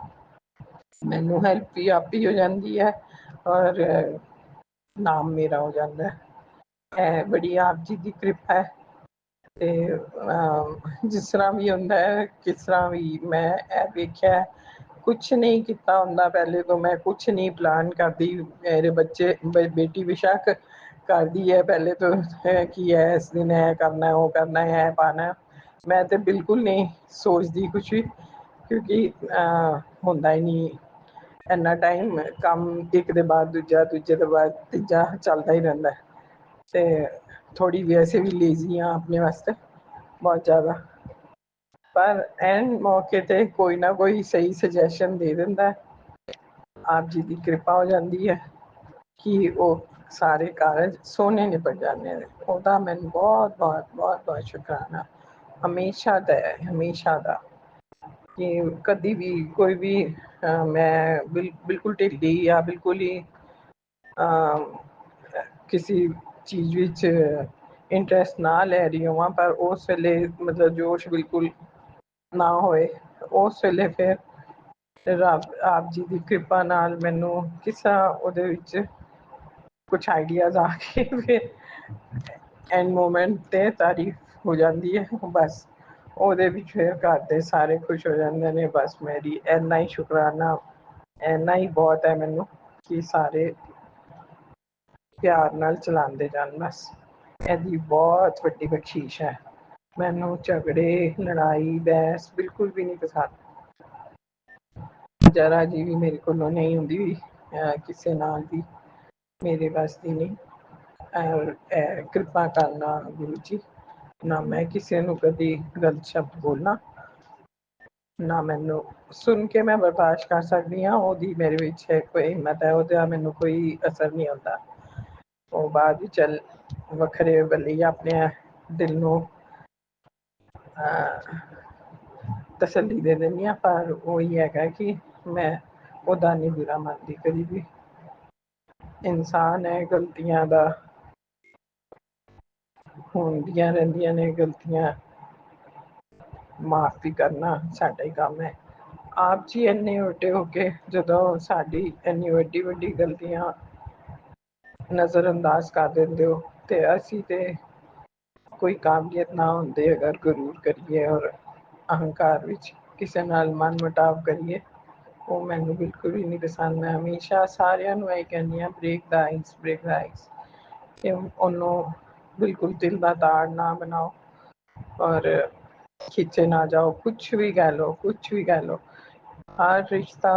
ਮੈਨੂੰ ਹੈਲਪ ਵੀ ਆਪ ਹੀ ਹੋ ਜਾਂਦੀ ਹੈ ਔਰ ਨਾਮ ਮੇਰਾ ਹੋ ਜਾਂਦਾ ਹੈ। ਇਹ ਬੜੀ ਆਪ ਜੀ ਦੀ ਕਿਰਪਾ ਹੈ। ਤੇ ਜਿਸ ਤਰ੍ਹਾਂ ਵੀ ਹੁੰਦਾ ਹੈ, ਕਿਸ ਤਰ੍ਹਾਂ ਵੀ ਮੈਂ ਇਹ ਵੇਖਿਆ, ਕੁਛ ਨਹੀਂ ਕੀਤਾ ਹੁੰਦਾ ਪਹਿਲੇ ਤੋਂ। ਮੈਂ ਕੁਛ ਨਹੀਂ ਪਲਾਨ ਕਰਦੀ। ਮੇਰੇ ਬੱਚੇ ਬੇਟੀ ਬੇਸ਼ੱਕ ਕਰਦੀ ਹੈ ਪਹਿਲੇ ਤੋਂ ਕਿ ਇਸ ਦਿਨ ਇਹ ਕਰਨਾ, ਉਹ ਕਰਨਾ, ਇਹ ਪਾਣਾ। ਮੈਂ ਤੇ ਬਿਲਕੁਲ ਨਹੀਂ ਸੋਚਦੀ ਕੁਛ ਵੀ, ਕਿਉਂਕਿ ਹੁੰਦਾ ਹੀ ਨਹੀਂ ਇੰਨਾ ਟਾਈਮ। ਕੰਮ ਇੱਕ ਦੇ ਬਾਅਦ ਦੂਜਾ, ਦੂਜੇ ਦੇ ਬਾਅਦ ਤੀਜਾ ਚੱਲਦਾ ਹੀ ਰਹਿੰਦਾ। ਤੇ ਥੋੜ੍ਹੀ ਵੈਸੇ ਵੀ ਲੇਜ਼ੀ ਹਾਂ ਆਪਣੇ ਵਾਸਤੇ ਬਹੁਤ ਜ਼ਿਆਦਾ। ਪਰ ਐਨ ਮੌਕੇ 'ਤੇ ਕੋਈ ਨਾ ਕੋਈ ਸਹੀ ਸੁਜੈਸ਼ਨ ਦੇ ਦਿੰਦਾ। ਆਪ ਜੀ ਦੀ ਕਿਰਪਾ ਹੋ ਜਾਂਦੀ ਹੈ ਕਿ ਉਹ ਸਾਰੇ ਕਾਰਜ ਸੋਹਣੇ ਨਿਪਟ ਜਾਂਦੇ ਨੇ। ਉਹਦਾ ਮੈਨੂੰ ਬਹੁਤ ਬਹੁਤ ਬਹੁਤ ਬਹੁਤ ਸ਼ੁਕਰਾਨਾ ਹਮੇਸ਼ਾ ਦਾ ਹੈ, ਹਮੇਸ਼ਾ ਦਾ। ਕਿ ਕਦੀ ਵੀ ਕੋਈ ਵੀ ਮੈਂ ਬਿਲਕੁਲ ਢਿੱਲੀ ਜਾਂ ਬਿਲਕੁਲ ਹੀ ਕਿਸੇ ਚੀਜ਼ ਵਿੱਚ ਇੰਟਰਸਟ ਨਾ ਲੈ ਰਹੀ ਹੋਵਾਂ, ਪਰ ਉਸ ਵੇਲੇ ਮਤਲਬ ਜੋਸ਼ ਬਿਲਕੁਲ ਨਾ ਹੋਏ, ਉਸ ਵੇਲੇ ਫਿਰ ਰੱਬ ਆਪ ਜੀ ਦੀ ਕਿਰਪਾ ਨਾਲ ਮੈਨੂੰ ਕਿਸ ਤਰ੍ਹਾਂ ਉਹਦੇ ਵਿੱਚ ਕੁਛ ਆਈਡੀਆਜ਼ ਆ ਕੇ ਫਿਰ ਐਂਡ ਮੂਮੈਂਟ 'ਤੇ ਤਾਰੀਫ ਹੋ ਜਾਂਦੀ ਹੈ। ਬਸ ਉਹਦੇ ਵਿੱਚ ਫਿਰ ਘਰ ਦੇ ਸਾਰੇ ਖੁਸ਼ ਹੋ ਜਾਂਦੇ ਨੇ। ਬਸ ਮੇਰੀ ਇੰਨਾ ਹੀ ਸ਼ੁਕਰਾਨਾ ਇੰਨਾ ਹੀ ਬਹੁਤ ਹੈ ਮੈਨੂੰ ਕਿ ਸਾਰੇ ਪਿਆਰ ਨਾਲ ਚਲਾਉਂਦੇ ਜਾਣ ਬਸ। ਇਹਦੀ ਬਹੁਤ ਵੱਡੀ ਬਖਸ਼ੀਸ਼ ਹੈ। ਮੈਨੂੰ ਝਗੜੇ ਲੜਾਈ ਬਹਿਸ ਬਿਲਕੁਲ ਵੀ ਨਹੀਂ ਪਸੰਦ, ਜਰਾ ਜੀ ਵੀ ਮੇਰੇ ਕੋਲੋਂ ਨਹੀਂ ਹੁੰਦੀ ਵੀ ਕਿਸੇ ਨਾਲ ਵੀ ਮੇਰੇ ਵੱਸ ਦੀ ਨਹੀਂ। ਕਿਰਪਾ ਕਰਨਾ ਗੁਰੂ ਜੀ, ਨਾ ਮੈਂ ਕਿਸੇ ਨੂੰ ਕਦੀ ਗਲਤ ਸ਼ਬਦ ਬੋਲਣਾ, ਨਾ ਮੈਨੂੰ ਸੁਣ ਕੇ ਮੈਂ ਬਰਦਾਸ਼ਤ ਕਰ ਸਕਦੀ ਹਾਂ, ਉਹਦੀ ਮੇਰੇ ਵਿੱਚ ਕੋਈ ਹਿੰਮਤ ਹੈ, ਉਹਦਾ ਮੈਨੂੰ ਕੋਈ ਅਸਰ ਨਹੀਂ ਆਉਂਦਾ। ਉਹ ਬਾਅਦ ਵਿੱਚ ਚੱਲ ਵੱਖਰੇ ਵੱਲੀ ਆਪਣੇ ਦਿਲ ਨੂੰ ਤਸੱਲੀ ਦੇ ਦਿੰਦੀ ਹਾਂ, ਪਰ ਉਹੀ ਹੈਗਾ ਕਿ ਮੈਂ ਉਹਦਾ ਨਹੀਂ ਬੁਰਾ ਮੰਨਦੀ ਕਦੀ ਵੀ। ਇਨਸਾਨ ਹੈ, ਗਲਤੀਆਂ ਦਾ ਹੁੰਦੀਆਂ ਰਹਿੰਦੀਆਂ ਨੇ, ਗਲਤੀਆਂ ਮਾਫ ਵੀ ਕਰਨਾ ਸਾਡਾ ਹੀ ਕੰਮ ਹੈ। ਆਪ ਜੀ ਇੰਨੇ ਵੱਡੇ ਹੋ ਕੇ ਜਦੋਂ ਸਾਡੀ ਇੰਨੀ ਵੱਡੀ ਵੱਡੀ ਗਲਤੀਆਂ ਨਜ਼ਰ ਅੰਦਾਜ਼ ਕਰ ਦਿੰਦੇ ਹੋ, ਤੇ ਅਸੀਂ ਤੇ ਕੋਈ ਕਾਬਲੀਅਤ ਨਾ ਹੁੰਦੇ ਅਗਰ ਗਰੂਰ ਕਰੀਏ ਔਰ ਅਹੰਕਾਰ ਵਿੱਚ ਕਿਸੇ ਨਾਲ ਮਨ ਮੁਟਾਵ ਕਰੀਏ, ਉਹ ਮੈਨੂੰ ਬਿਲਕੁਲ ਵੀ ਨਹੀਂ ਪਸੰਦ। ਮੈਂ ਹਮੇਸ਼ਾ ਸਾਰਿਆਂ ਨੂੰ ਇਹ ਕਹਿੰਦੀ ਹਾਂ, ਬ੍ਰੇਕ ਦਾ ਆਈਸ, ਬ੍ਰੇਕ ਦਾ ਆਈਸ, ਕਿ ਉਹਨੂੰ ਬਿਲਕੁਲ ਦਿਲ ਦਾ ਤਾੜ ਨਾ ਬਣਾਓ ਔਰ ਖਿੱਚੇ ਨਾ ਜਾਓ। ਕੁਛ ਵੀ ਕਹਿ ਲਓ, ਕੁਛ ਵੀ ਕਹਿ ਲਓ, ਹਰ ਰਿਸ਼ਤਾ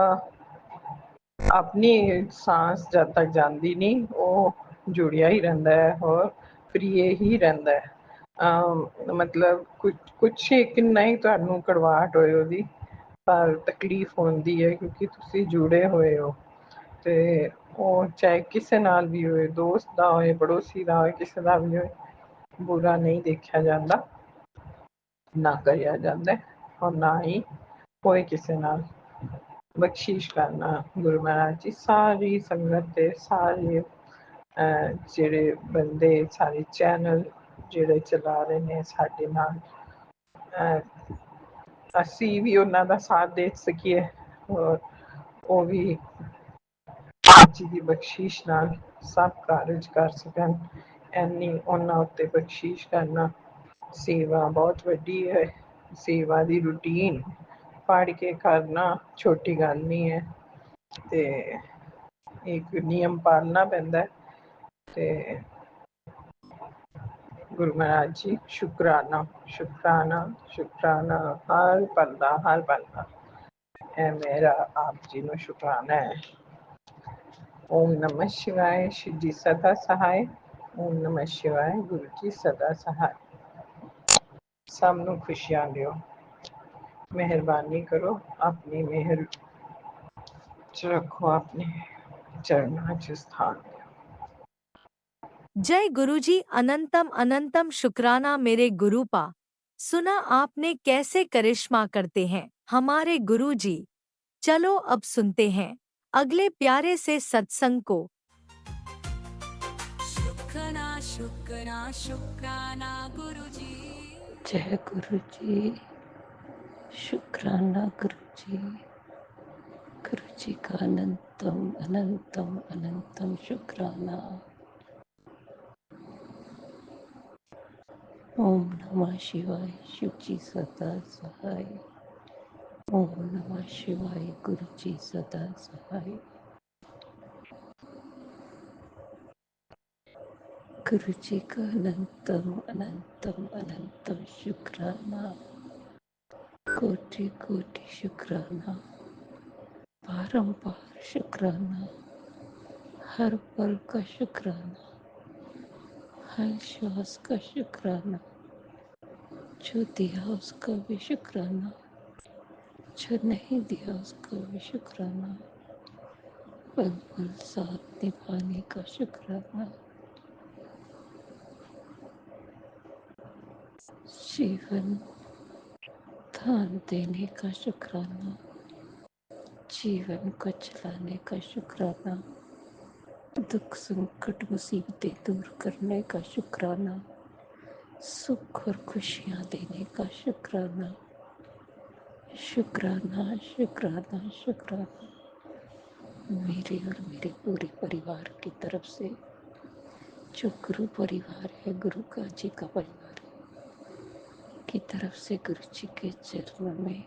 ਆਪਣੀ ਸਾਂਸ ਜਦ ਤੱਕ ਜਾਂਦੀ ਨਹੀਂ ਉਹ ਜੁੜਿਆ ਹੀ ਰਹਿੰਦਾ ਹੈ ਔਰ ਪ੍ਰਿਯ ਹੀ ਰਹਿੰਦਾ ਹੈ। ਮਤਲਬ ਕੁਛ ਕਿੰਨਾ ਹੀ ਤੁਹਾਨੂੰ ਕੜਵਾਹਟ ਹੋਏ ਉਹਦੀ, ਪਰ ਤਕਲੀਫ ਹੁੰਦੀ ਹੈ ਕਿਉਂਕਿ ਤੁਸੀਂ ਜੁੜੇ ਹੋਏ ਹੋ। ਤੇ ਉਹ ਚਾਹੇ ਕਿਸੇ ਨਾਲ ਵੀ ਹੋਏ, ਦੋਸਤ ਦਾ ਹੋਏ, ਪੜੋਸੀ ਦਾ ਹੋਏ, ਕਿਸੇ ਦਾ ਵੀ ਹੋਏ, ਬੁਰਾ ਨਹੀਂ ਦੇਖਿਆ ਜਾਂਦਾ, ਨਾ ਕਰਿਆ ਜਾਂਦਾ, ਔਰ ਨਾ ਹੀ ਕੋਈ ਕਿਸੇ ਨਾਲ। ਬਖਸ਼ੀਸ਼ ਕਰਨਾ ਗੁਰੂ ਮਹਾਰਾਜ ਜੀ ਸਾਰੀ ਸੰਗਤ ਦੇ, ਸਾਰੇ ਜਿਹੜੇ ਬੰਦੇ, ਸਾਰੇ ਚੈਨਲ ਜਿਹੜੇ ਚਲਾ ਰਹੇ ਨੇ ਸਾਡੇ ਨਾਲ, ਅਸੀਂ ਵੀ ਉਹਨਾਂ ਦਾ ਸਾਥ ਦੇ ਸਕੀਏ ਔਰ ਉਹ ਵੀ ਆਪ ਜੀ ਦੀ ਬਖਸ਼ੀਸ਼ ਨਾਲ ਸਭ ਕਾਰਜ ਕਰ ਸਕਣ, ਇੰਨੀ ਉਹਨਾਂ ਉੱਤੇ ਬਖਸ਼ੀਸ਼ ਕਰਨਾ। ਸੇਵਾ ਬਹੁਤ ਵੱਡੀ ਹੈ, ਸੇਵਾ ਦੀ ਰੂਟੀਨ ਪੜ੍ਹ ਕੇ ਕਰਨਾ ਛੋਟੀ ਗੱਲ ਨਹੀਂ ਹੈ, ਤੇ ਇੱਕ ਨਿਯਮ ਪਾਲਣਾ ਪੈਂਦਾ। ਤੇ ਗੁਰੂ ਮਹਾਰਾਜ ਜੀ ਸ਼ੁਕਰਾਨਾ, ਸ਼ੁਕਰਾਨਾ, ਸ਼ੁਕਰਾਨਾ, ਹਰ ਪਲ ਦਾ, ਹਰ ਪਲ ਦਾ ਇਹ ਮੇਰਾ ਆਪ ਜੀ ਨੂੰ ਸ਼ੁਕਰਾਨਾ ਹੈ। ਓਮ ਨਮः शिवाय, शिव जी सदा सहाय। ਓਮ ਨਮः शिवाय, ਗੁਰੂ ਜੀ ਸਦਾ ਸਹਾय। ਸਭ ਨੂੰ ਖੁਸ਼ੀਆਂ ਦਿਓ, ਮਿਹਰਬਾਨੀ ਕਰੋ, ਆਪਣੀ ਮਿਹਰ ਚ ਰੱਖੋ, ਆਪਣੇ चरणों च स्थान दियो। जय गुरुजी, अनंतम अनंतम शुक्राना मेरे गुरुपा। सुना आपने कैसे करिश्मा करते हैं हमारे गुरुजी। चलो अब सुनते हैं अगले प्यारे से सत्संग को। शुक्राना शुक्राना शुक्राना गुरुजी। जय गुरु जी, शुक्राना गुरु जी का अनंतम अनंतम अनंतम शुक्राना। ओम नमः शिवाय, शिव जी सदा सहाय। ओम नमः शिवाय, गुरु जी सदा सहाय। गुरु जी का अनंतम अनंतम अनंतम शुक्राना। कोटि कोटि शुक्राना, बारंबार शुक्राना, हर पल का शुक्राना, हर श्वास का शुक्राना, जो दिया उसका भी शुक्राना, जो नहीं दिया उसका भी शुक्राना, पल पल साथ निभाने का शुक्राना, जीवन दान देने का शुक्राना, जीवन को चलाने का शुक्राना, दुख संकट मुसीबतें दूर करने का शुक्राना, सुख और खुशियाँ देने का शुक्राना, शुक्राना शुक्राना शुक्राना। मेरे और मेरे पूरे परिवार की तरफ से, जो गुरु परिवार है, गुरु का जी का परिवार है, की तरफ से गुरु जी के चरणों में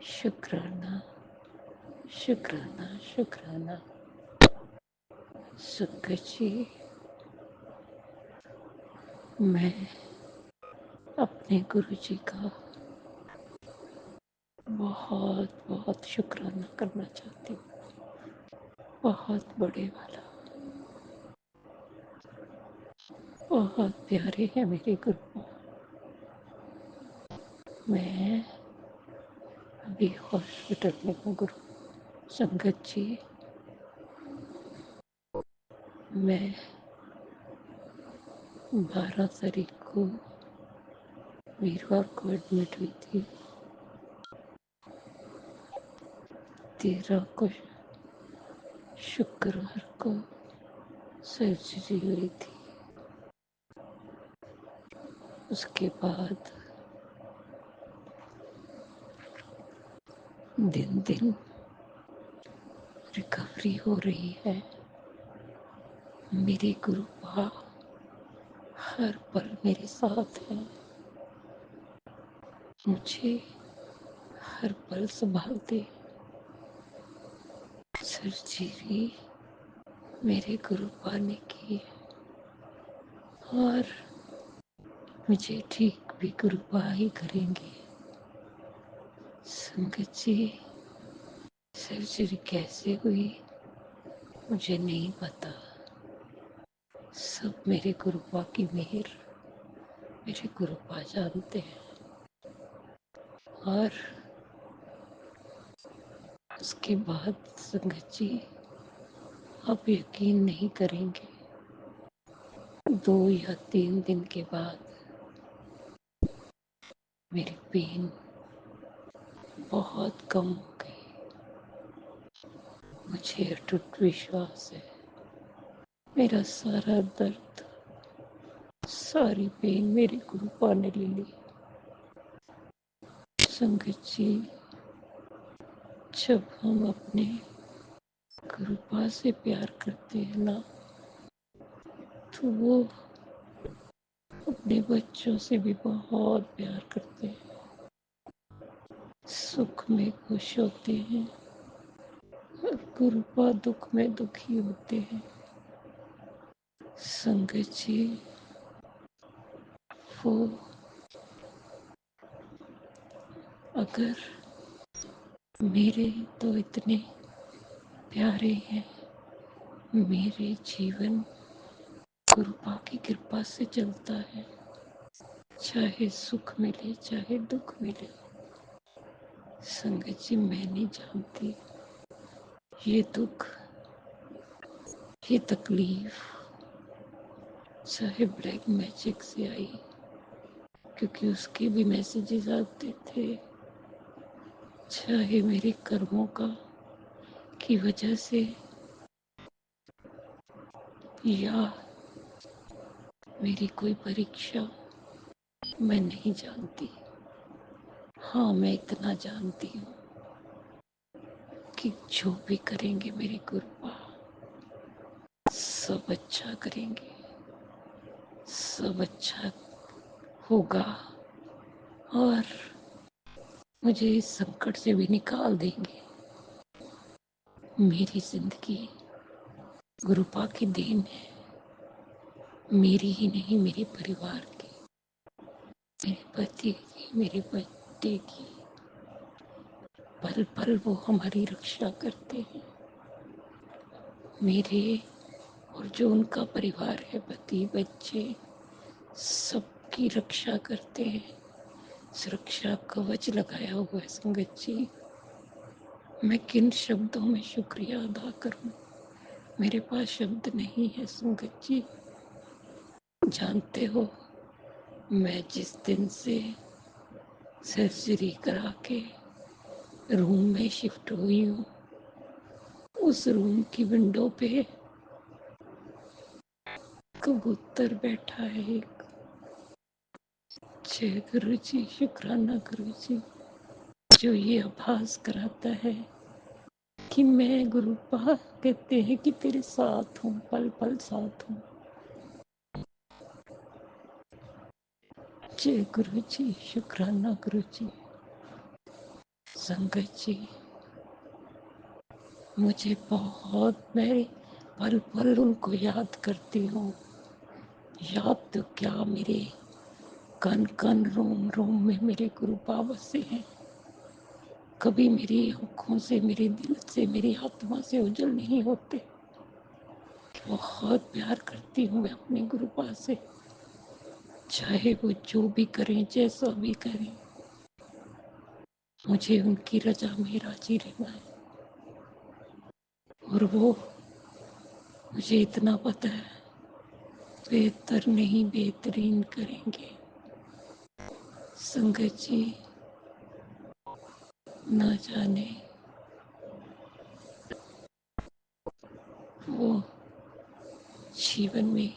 शुक्राना शुक्राना शुक्राना। संगत जी, मैं अपने गुरु जी का बहुत बहुत शुक्राना करना चाहती हूँ। बहुत बड़े वाला, बहुत प्यारे हैं मेरे गुरु। मैं अभी हॉस्पिटल में हूँ गुरु। संगत जी, मैं 12 तारीख को वीरवार को एडमिट हुई थी। 13 को शुक्रवार को सर्जरी हुई थी। उसके बाद दिन दिन रिकवरी हो रही है। मेरे गुरुपा हर पल मेरे साथ हैं, मुझे हर पल संभालते। सर्जरी मेरे गुरुपा ने की और मुझे ठीक भी गुरुपा ही करेंगे। संगत जी, सर्जरी कैसे हुई मुझे नहीं पता। सब मेरे गुरुपा की मेहर, मेरे गुरुपा जानते हैं। और उसके बाद संगत जी, आप यकीन नहीं करेंगे, 2 या 3 दिन के बाद मेरी पेन बहुत कम हो गई। मुझे अटूट विश्वास है, मेरा सारा दर्द, सारी पेन मेरे गुरुपा ने ले ली। संगत जी, जब हम अपने गुरुपा से प्यार करते हैं ना, तो वो अपने बच्चों से भी बहुत प्यार करते हैं। सुख में खुश होते हैं और गुरुपा दुख में दुखी होते हैं। संगत जी, वो अगर मेरे तो इतने प्यारे हैं, मेरे जीवन गुरुपा की कृपा से चलता है। चाहे सुख मिले चाहे दुख मिले। संगत जी, मैं नहीं जानती ये दुख, ये तकलीफ चाहे ब्लैक मैजिक से आई, क्योंकि उसके भी मैसेजेस आते थे, चाहे मेरे कर्मों की वजह से, या मेरी कोई परीक्षा, मैं नहीं जानती। हाँ, मैं इतना जानती हूँ कि जो भी करेंगे मेरे गुरुपा, सब अच्छा करेंगे, सब अच्छा होगा और मुझे इस संकट से भी निकाल देंगे। मेरी जिंदगी गुरुपा की देन है, मेरी ही नहीं, मेरे परिवार की, मेरे पति की, मेरे बेटे की। पल पल वो हमारी रक्षा करते हैं। मेरे और जो उनका परिवार है, पति बच्चे, सबकी रक्षा करते हैं। सुरक्षा कवच लगाया हुआ है। संगत जी, मैं किन शब्दों में शुक्रिया अदा करूं, मेरे पास शब्द नहीं है। संगत जी, जानते हो, मैं जिस दिन से सर्जरी करा के रूम में शिफ्ट हुई हूँ, उस रूम की विंडो पे कबूतर बैठा है एक। जय गुरु जी, शुक्राना गुरु जी, जो ये आभास कराता है कि मैं, गुरुपा कहते हैं कि तेरे साथ हूँ, पल पल साथ हूँ। जय गुरु जी, शुक्राना गुरु जी। संगत जी, मुझे बहुत, मैं पल पल उनको याद करती हूँ। याद तो क्या, मेरे कन कन रोम रोम में मेरे गुरु बाबा से हैं। कभी मेरी आँखों से, मेरे दिल से, मेरी आत्मा से ओझल नहीं होते। बहुत प्यार करती हूँ मैं अपने गुरु बाबा से, चाहे वो जो भी करें, जैसा भी करें, मुझे उनकी रजा में राजी रहना है। और वो, मुझे इतना पता है, बेहतर नहीं बेहतरीन करेंगे। संगत जी, ना जाने वो जीवन में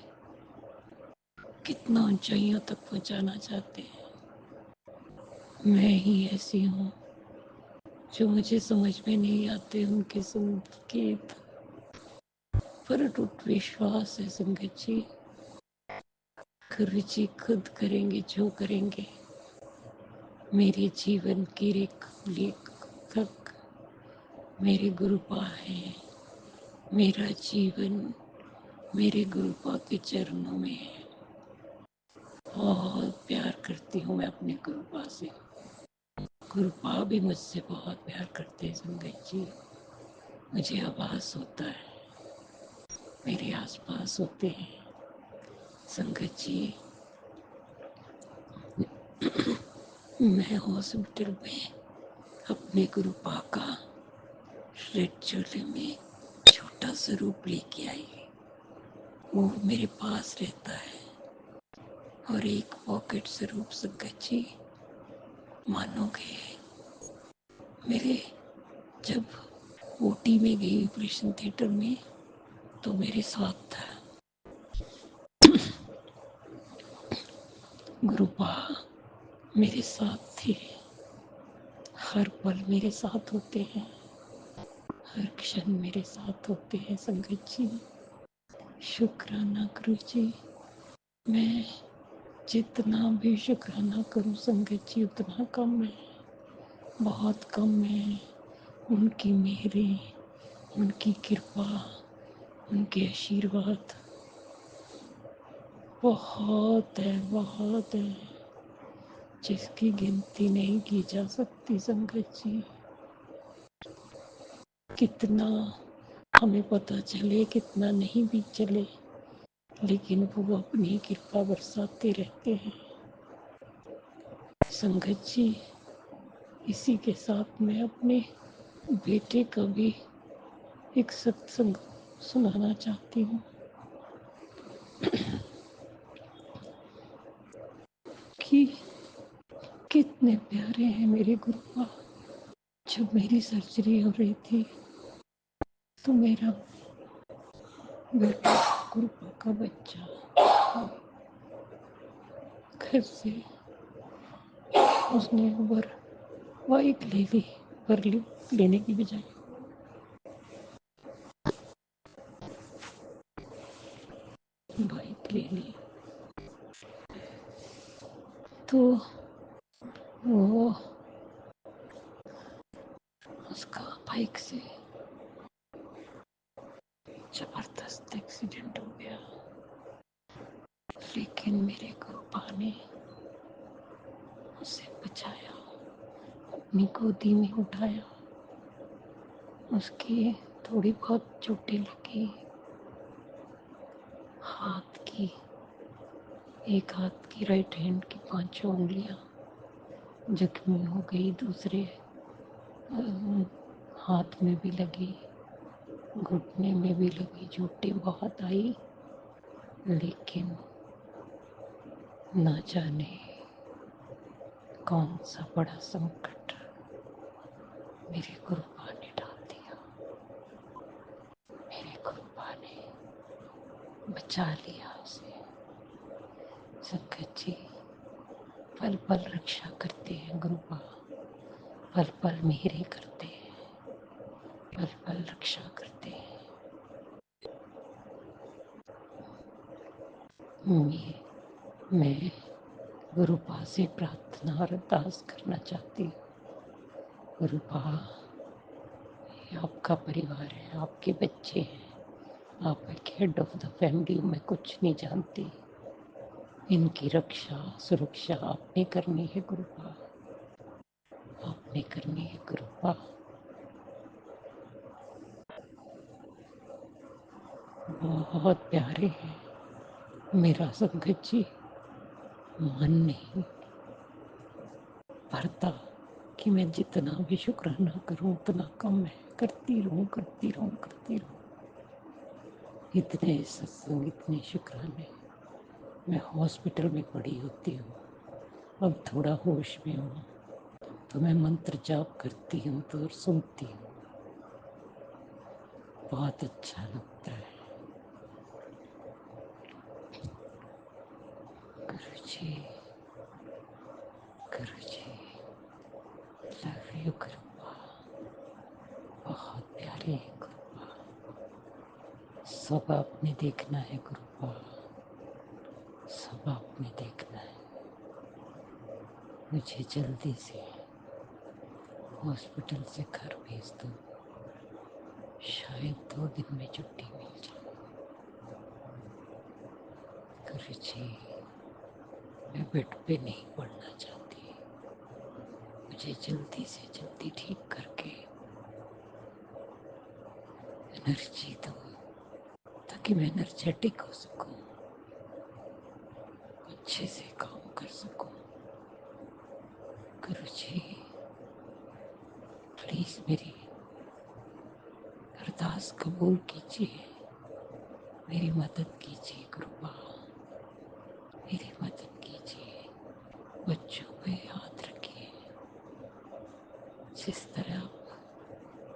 कितना ऊंचाइयों तक पहुंचाना चाहते हैं। मैं ही ऐसी हूँ जो मुझे समझ में नहीं आते उनके संकेत, पर अटूट विश्वास है संगत जी। गुरु जी खुद करेंगे जो करेंगे। मेरे जीवन की रेख तक मेरे गुरुपा हैं। मेरा जीवन मेरे गुरुपा के चरणों में है। बहुत प्यार करती हूँ मैं अपने गुरुपा से। गुरुपा भी मुझसे बहुत प्यार करते हैं संगत जी। मुझे आभास होता है, मेरे आसपास होते हैं संगत जी। मैं हॉस्पिटल में अपने गुरुपा का रेड चोले में छोटा सा रूप लेके आई। वो मेरे पास रहता है। और एक पॉकेट स्वरूप संगत जी, मानोगे, मेरे जब ओटी में गई ऑपरेशन थिएटर में, तो मेरे साथ था गुरुपा, मेरे साथ थे। हर पल मेरे साथ होते हैं, हर क्षण मेरे साथ होते हैं संगत जी। शुक्राना गुरु जी। मैं जितना भी शुक्राना करूं संगत जी उतना कम है, बहुत कम है। उनकी मेहरें, उनकी कृपा, उनके आशीर्वाद बहुत है, बहुत है, जिसकी गिनती नहीं की जा सकती संगत जी। कितना हमें पता चले, कितना नहीं भी चले, लेकिन वो अपनी कृपा बरसाते रहते हैं संगत जी। इसी के साथ मैं अपने बेटे का भी एक सत्संग सुनाना चाहती हूँ कि कितने प्यारे हैं मेरे गुरुपा। जब मेरी सर्जरी हो रही थी तो मेरा बेटा, गुरुपा का बच्चा, घर से उसने उबर बाइक ले ली, पर लेने की बजाय बाइक ले ली। तो वो, उसका बाइक से जबरदस्त एक्सीडेंट हो गया, लेकिन मेरे गुरुपा ने उसे बचाया, अपनी गोदी में उठाया। उसकी थोड़ी बहुत चोटें लगी, हाथ की, एक हाथ की राइट हैंड की 5 उंगलियां जख्मी हो गई, दूसरे हाथ में भी लगी, घुटने में भी लगी, चोटें बहुत आई। लेकिन न जाने कौन सा बड़ा संकट मेरे गुरुपा ने डाल दिया। मेरे गुरुपा ने बचा लिया उसे। संकट जी, पल पल रक्षा करते हैं गुरुपा, पल पल मेहरे करते हैं, पल पल रक्षा करते हैं। मैं गुरुपा से प्रार्थना और अरदास करना चाहती हूँ। गुरुपा, आप आपका परिवार है, आपके बच्चे हैं, आप एक हेड ऑफ द फैमिली। मैं कुछ नहीं जानती, इनकी रक्षा सुरक्षा आपने करनी है गुरुपा, आपने करनी है गुरुपा। बहुत प्यारे हैं मेरा संगत जी, मन नहीं भरता कि मैं जितना भी शुक्राना करूं उतना कम है। करती रहूं करती रहूं करती रहूं। इतने सत्संग, इतने शुक्राने। मैं हॉस्पिटल में पड़ी होती हूँ, अब थोड़ा होश में हूँ तो मैं मंत्र जाप करती हूँ तो सुनती हूँ, बहुत अच्छा लगता है। गुरु जी, गुरु जी, लव यू गुरुपा, बहुत प्यारे है गुरुपा। सब आपने देखना है गुरुपा, सब आपने देखना है। मुझे जल्दी से हॉस्पिटल से घर भेज दो, शायद 2 दिन में छुट्टी मिल जाए। गुरु जी, मैं बेड पे नहीं पड़ना चाहती, मुझे जल्दी से जल्दी ठीक करके एनर्जी दो ताकि मैं एनर्जेटिक हो सकूं, अच्छे से काम कर सकूं। गुरु जी, प्लीज मेरी अरदास कबूल कीजिए, मेरी मदद कीजिए गुरुपा, मेरी मदद कीजिए। बच्चों पे हाथ रखिए, जिस तरह आप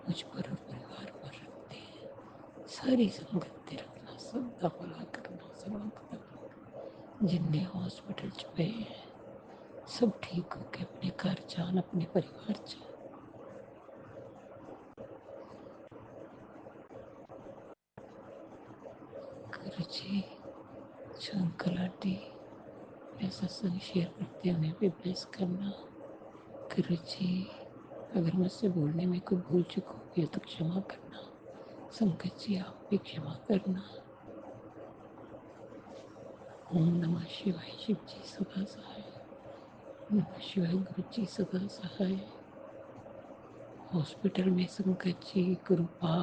मुझ पर और परिवार पर रखते हैं। सारी संगत पे रखना, सबका भला करना, सबका भला। जिनने हॉस्पिटल च पे हैं सब ठीक होके अपने घर जान, अपने परिवार जान। गुरु जी, जो अंकल आंटी मेरा सत्संग शेयर करते हैं उन्हें भी ब्लेस करना। गुरु जी, अगर मुझसे बोलने में कोई भूल चूक हो गई तो क्षमा करना। संकट जी, आप भी क्षमा करना। ओम नमः शिवाय, शिव जी सदा सहाय। ओम नमः शिवाय, गुरु जी सदा सहाय। हॉस्पिटल में संकट जी कृपा,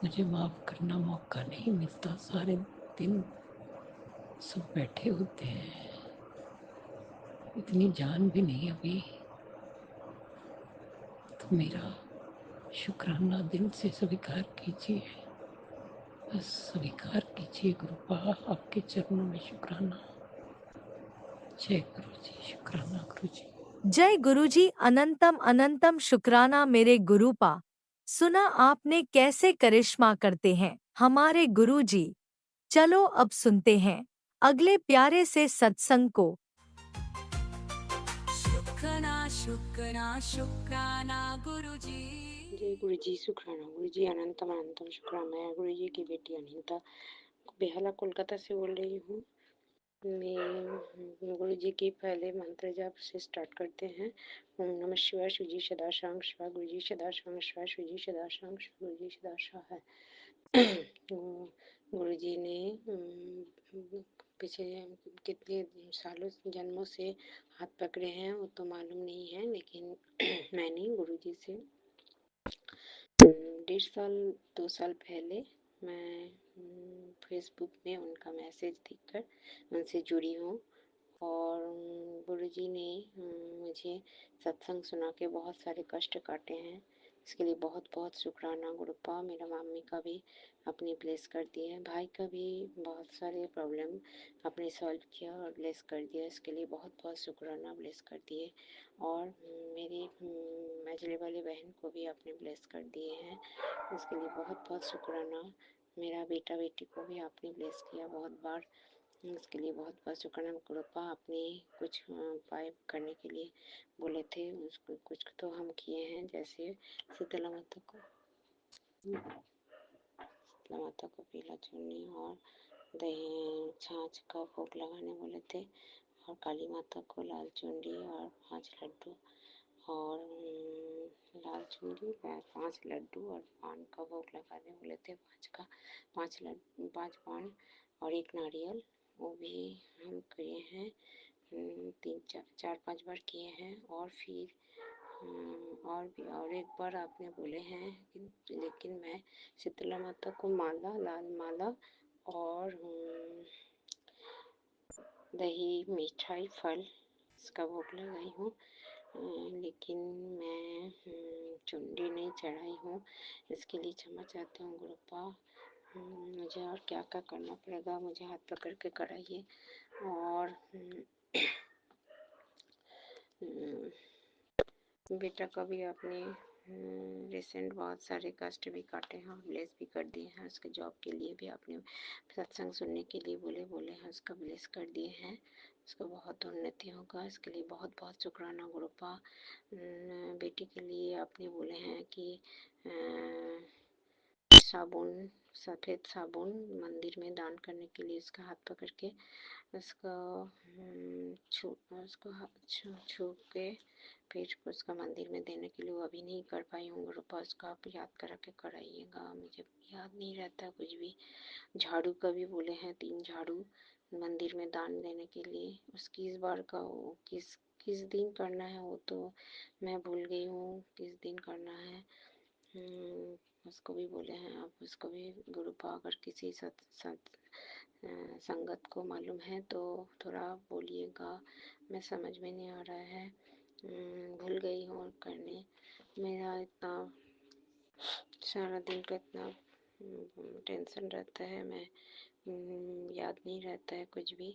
मुझे माफ करना, मौका नहीं मिलता। सारे दिन सब बैठे होते हैं, इतनी जान भी नहीं अभी। तो मेरा शुक्राना दिल से स्वीकार कीजिए, बस स्वीकार कीजिए गुरुपा, आपके चरणों में शुक्राना। जय गुरु जी, शुक्राना गुरु जी। जय गुरुजी, अनंतम अनंतम शुक्राना मेरे गुरुपा। सुना आपने कैसे करिश्मा करते हैं हमारे गुरुजी। चलो अब सुनते हैं अगले प्यारे से सत्संग को। शुक्राना शुक्राना शुक्राना गुरुजी। जय गुरु जी, शुक्राना गुरु जी, अनंतम अनंतम शुक्राना। मैं गुरु जी की बेटी अनीता बेहाला कोलकाता से बोल रही हूँ। मैं गुरु जी की पहले मंत्र जाप से स्टार्ट करते हैं। ओम नमः शिवाय, शिव जी सदा शांग शिवा, गुरु जी सदा शांग शिवा, शिव जी सदा शांग शिवा, गुरु जी सदा शाह है। गुरु जी ने पिछले कितने सालों जन्मों से हाथ पकड़े हैं वो तो मालूम नहीं है, लेकिन मैंने गुरु जी से 1.5 साल 2 साल पहले मैं फेसबुक में उनका मैसेज देखकर उनसे जुड़ी हूँ। और गुरुजी ने मुझे सत्संग सुना के बहुत सारे कष्ट काटे हैं, इसके लिए बहुत बहुत शुक्राना गुरुपा। मेरा मम्मी का भी अपनी ब्लेस कर दिया है, भाई का भी बहुत सारे प्रॉब्लम आपने सॉल्व किया और ब्लेस कर दिया, इसके लिए बहुत बहुत शुक्राना, ब्लेस कर दिए। और मेरी मझले वाली बहन को भी आपने ब्लेस कर दिए हैं, इसके लिए बहुत बहुत शुक्राना। मेरा बेटा बेटी को भी आपने ब्लेस किया बहुत बार, इसके लिए बहुत बहुत शुक्राना गुरुपा। आपने कुछ उपाय करने के लिए बोले थे, उसको कुछ तो हम किए हैं, जैसे शीतला माता को पीला चूनी और दही छाछ का भोग लगाने बोले थे, और काली माता को लाल चुनरी और 5 लड्डू और लाल चूड़ी, 5 लड्डू और पान का भोग लगाने बोले थे। 5 पान और 1 नारियल, वो भी हम किए हैं। 4-5 बार किए हैं। और फिर और एक बार आपने बोले हैं लेकिन मैं शीतला माता को माला, लाल माला और दही, मिठाई, फल इसका भोग लगाई हूँ। लेकिन मैं चुनरी नहीं चढ़ाई हूँ। इसके लिए क्षमा चाहती हूँ गुरुपा। मुझे और क्या क्या करना पड़ेगा, मुझे हाथ पकड़ के कराइए। और बेटा का भी आपने रिसेंट बहुत सारे कष्ट भी काटे हैं और ब्लेस भी कर दिए हैं। उसके जॉब के लिए भी आपने सत्संग सुनने के लिए बोले हैं, उसका ब्लेस कर दिए हैं। उसको बहुत उन्नति होगा, इसके लिए बहुत बहुत शुक्राना गुरुपा। बेटी के लिए आपने बोले हैं कि साबुन, सफ़ेद साबुन मंदिर में दान करने के लिए उसका हाथ पकड़ के उसको छू के फिर उसका मंदिर में देने के लिए वो अभी नहीं कर पाई हूँ गुरुपा। उसका आप याद करा के कराइएगा, मुझे याद नहीं रहता कुछ भी। झाड़ू का भी बोले हैं 3 झाड़ू मंदिर में दान देने के लिए। उसकी इस बार का वो किस दिन करना है वो तो मैं भूल गई हूँ, किस दिन करना है। उसको भी बोले हैं आप, उसको भी गुरुपा अगर किसी संगत को मालूम है तो थोड़ा बोलिएगा, मैं समझ में नहीं आ रहा है। भूल गई हूँ करने। मेरा इतना सारा दिन का इतना टेंशन रहता है, मैं याद नहीं रहता है कुछ भी।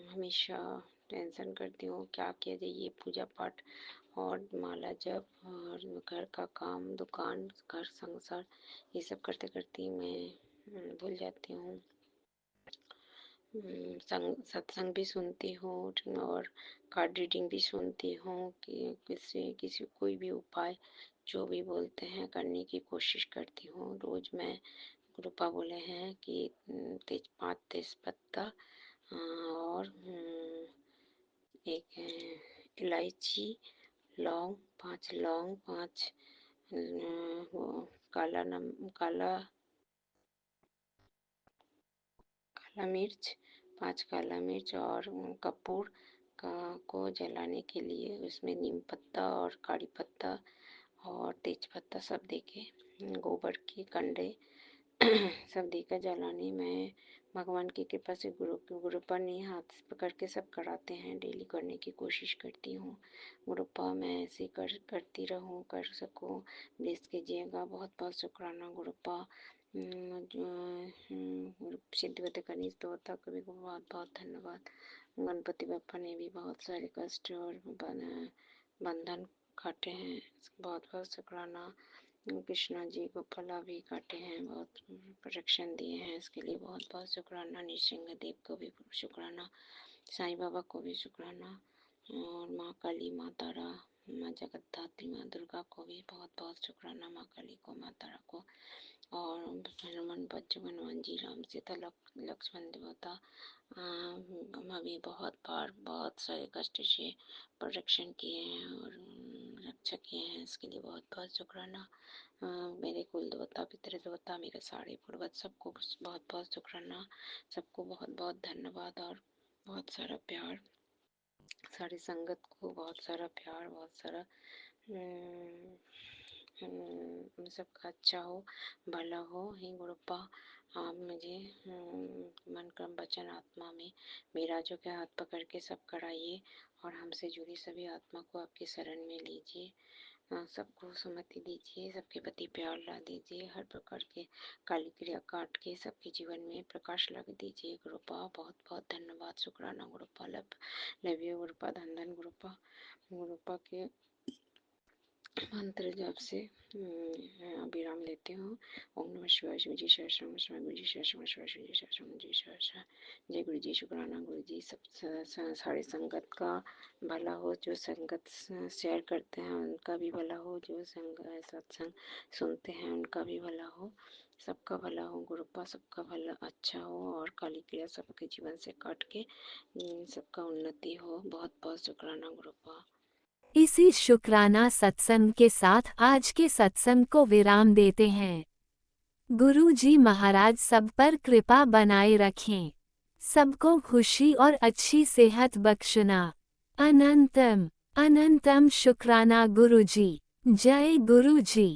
हमेशा टेंशन करती हूँ क्या किया जाए, ये पूजा पाठ और माला जप और घर का काम, दुकान, घर संसार, ये सब करते करते मैं भूल जाती हूँ। सत्संग भी सुनती हूँ और कार्ड रीडिंग भी सुनती हूँ कि किसी कोई भी उपाय जो भी बोलते हैं करने की कोशिश करती हूँ। रोज़ मैं गुरुपा बोले हैं कि 5 तेज पत्ता और एक इलायची, लौंग, 5 लौंग, 5 वो काला मिर्च, 5 काला मिर्च और कपूर को जलाने के लिए उसमें नीम पत्ता और कड़ी पत्ता और तेज पत्ता सब देके गोबर के कंडे सब देकर जलाने में भगवान की कृपा से गुरुपा ने हाथ पकड़ के सब कराते हैं। डेली करने की कोशिश करती हूँ गुरुपा, मैं ऐसे करती रहूँ, कर सकूँ, ब्लेस कीजिएगा। बहुत बहुत शुक्राना गुरुपा। सिद्धिवती गणेश देवता को भी बहुत बहुत धन्यवाद। गणपति बप्पा ने भी बहुत सारे कष्ट और बंधन काटे हैं, बहुत बहुत शुक्राना। कृष्णा जी गोपाला भी काटे हैं, बहुत प्रोटेक्शन दिए हैं, इसके लिए बहुत बहुत शुक्राना। नृसिंह देव को भी शुक्राना, साईं बाबा को भी शुक्राना और माँ काली, माँ तारा, माँ जगद्धात्री, माँ दुर्गा को भी बहुत बहुत शुक्राना। माँ काली को, माँ तारा को और हनुमान, बच्चू, हनुमान जी, राम, सीता, लक्ष्मण देवता भी बहुत बार बहुत सारे कष्ट से प्रोटेक्शन किए हैं और रक्षा किए हैं, इसके लिए बहुत बहुत शुक्राना। मेरे कुल देवता, पितृ देवता, मेरे सारे पूर्वज, सबको बहुत बहुत शुक्राना, सबको बहुत बहुत धन्यवाद और बहुत सारा प्यार। सारी संगत को बहुत सारा प्यार, बहुत सारा सबका अच्छा हो, भला हो। हे गुरुपा, आप मुझे मन कर्म वचन आत्मा में मेरा जो के हाथ पकड़ के सब कराइए और हमसे जुड़ी सभी आत्मा को आपके शरण में लीजिए। सबको सुमति दीजिए, सबके प्रति प्यार ला दीजिए, हर प्रकार के काली क्रिया काट के सबके जीवन में प्रकाश लग दीजिए गुरुपा। बहुत बहुत धन्यवाद, शुक्राना गुरुपा। लव यू गुरुपा, धन धन गुरुपा। गुरुपा के मंत्र जब से विराम लेती हूँ। ओम नमः शिवाय, शिव जी सहस्रनाम, शिवाय गुरु जी सहस्रनाम, शिवाय शिव जी सहस्रनाम, जी सहस्र। जय गुरु जी, शुक्राना गुरु जी। सब सारे संगत का भला हो, जो संगत शेयर करते हैं उनका भी भला हो, जो सत्संग सुनते हैं उनका भी भला हो, सबका भला हो गुरुपा, सबका भला अच्छा हो और काली क्रिया सबके जीवन से काट के सबका उन्नति हो। बहुत बहुत शुक्राना गुरुपा। इसी शुक्राना सत्संग के साथ आज के सत्संग को विराम देते हैं। गुरु जी महाराज सब पर कृपा बनाए रखें, सबको खुशी और अच्छी सेहत बख्शना। अनंतम अनंतम शुक्राना गुरु जी। जय गुरु जी।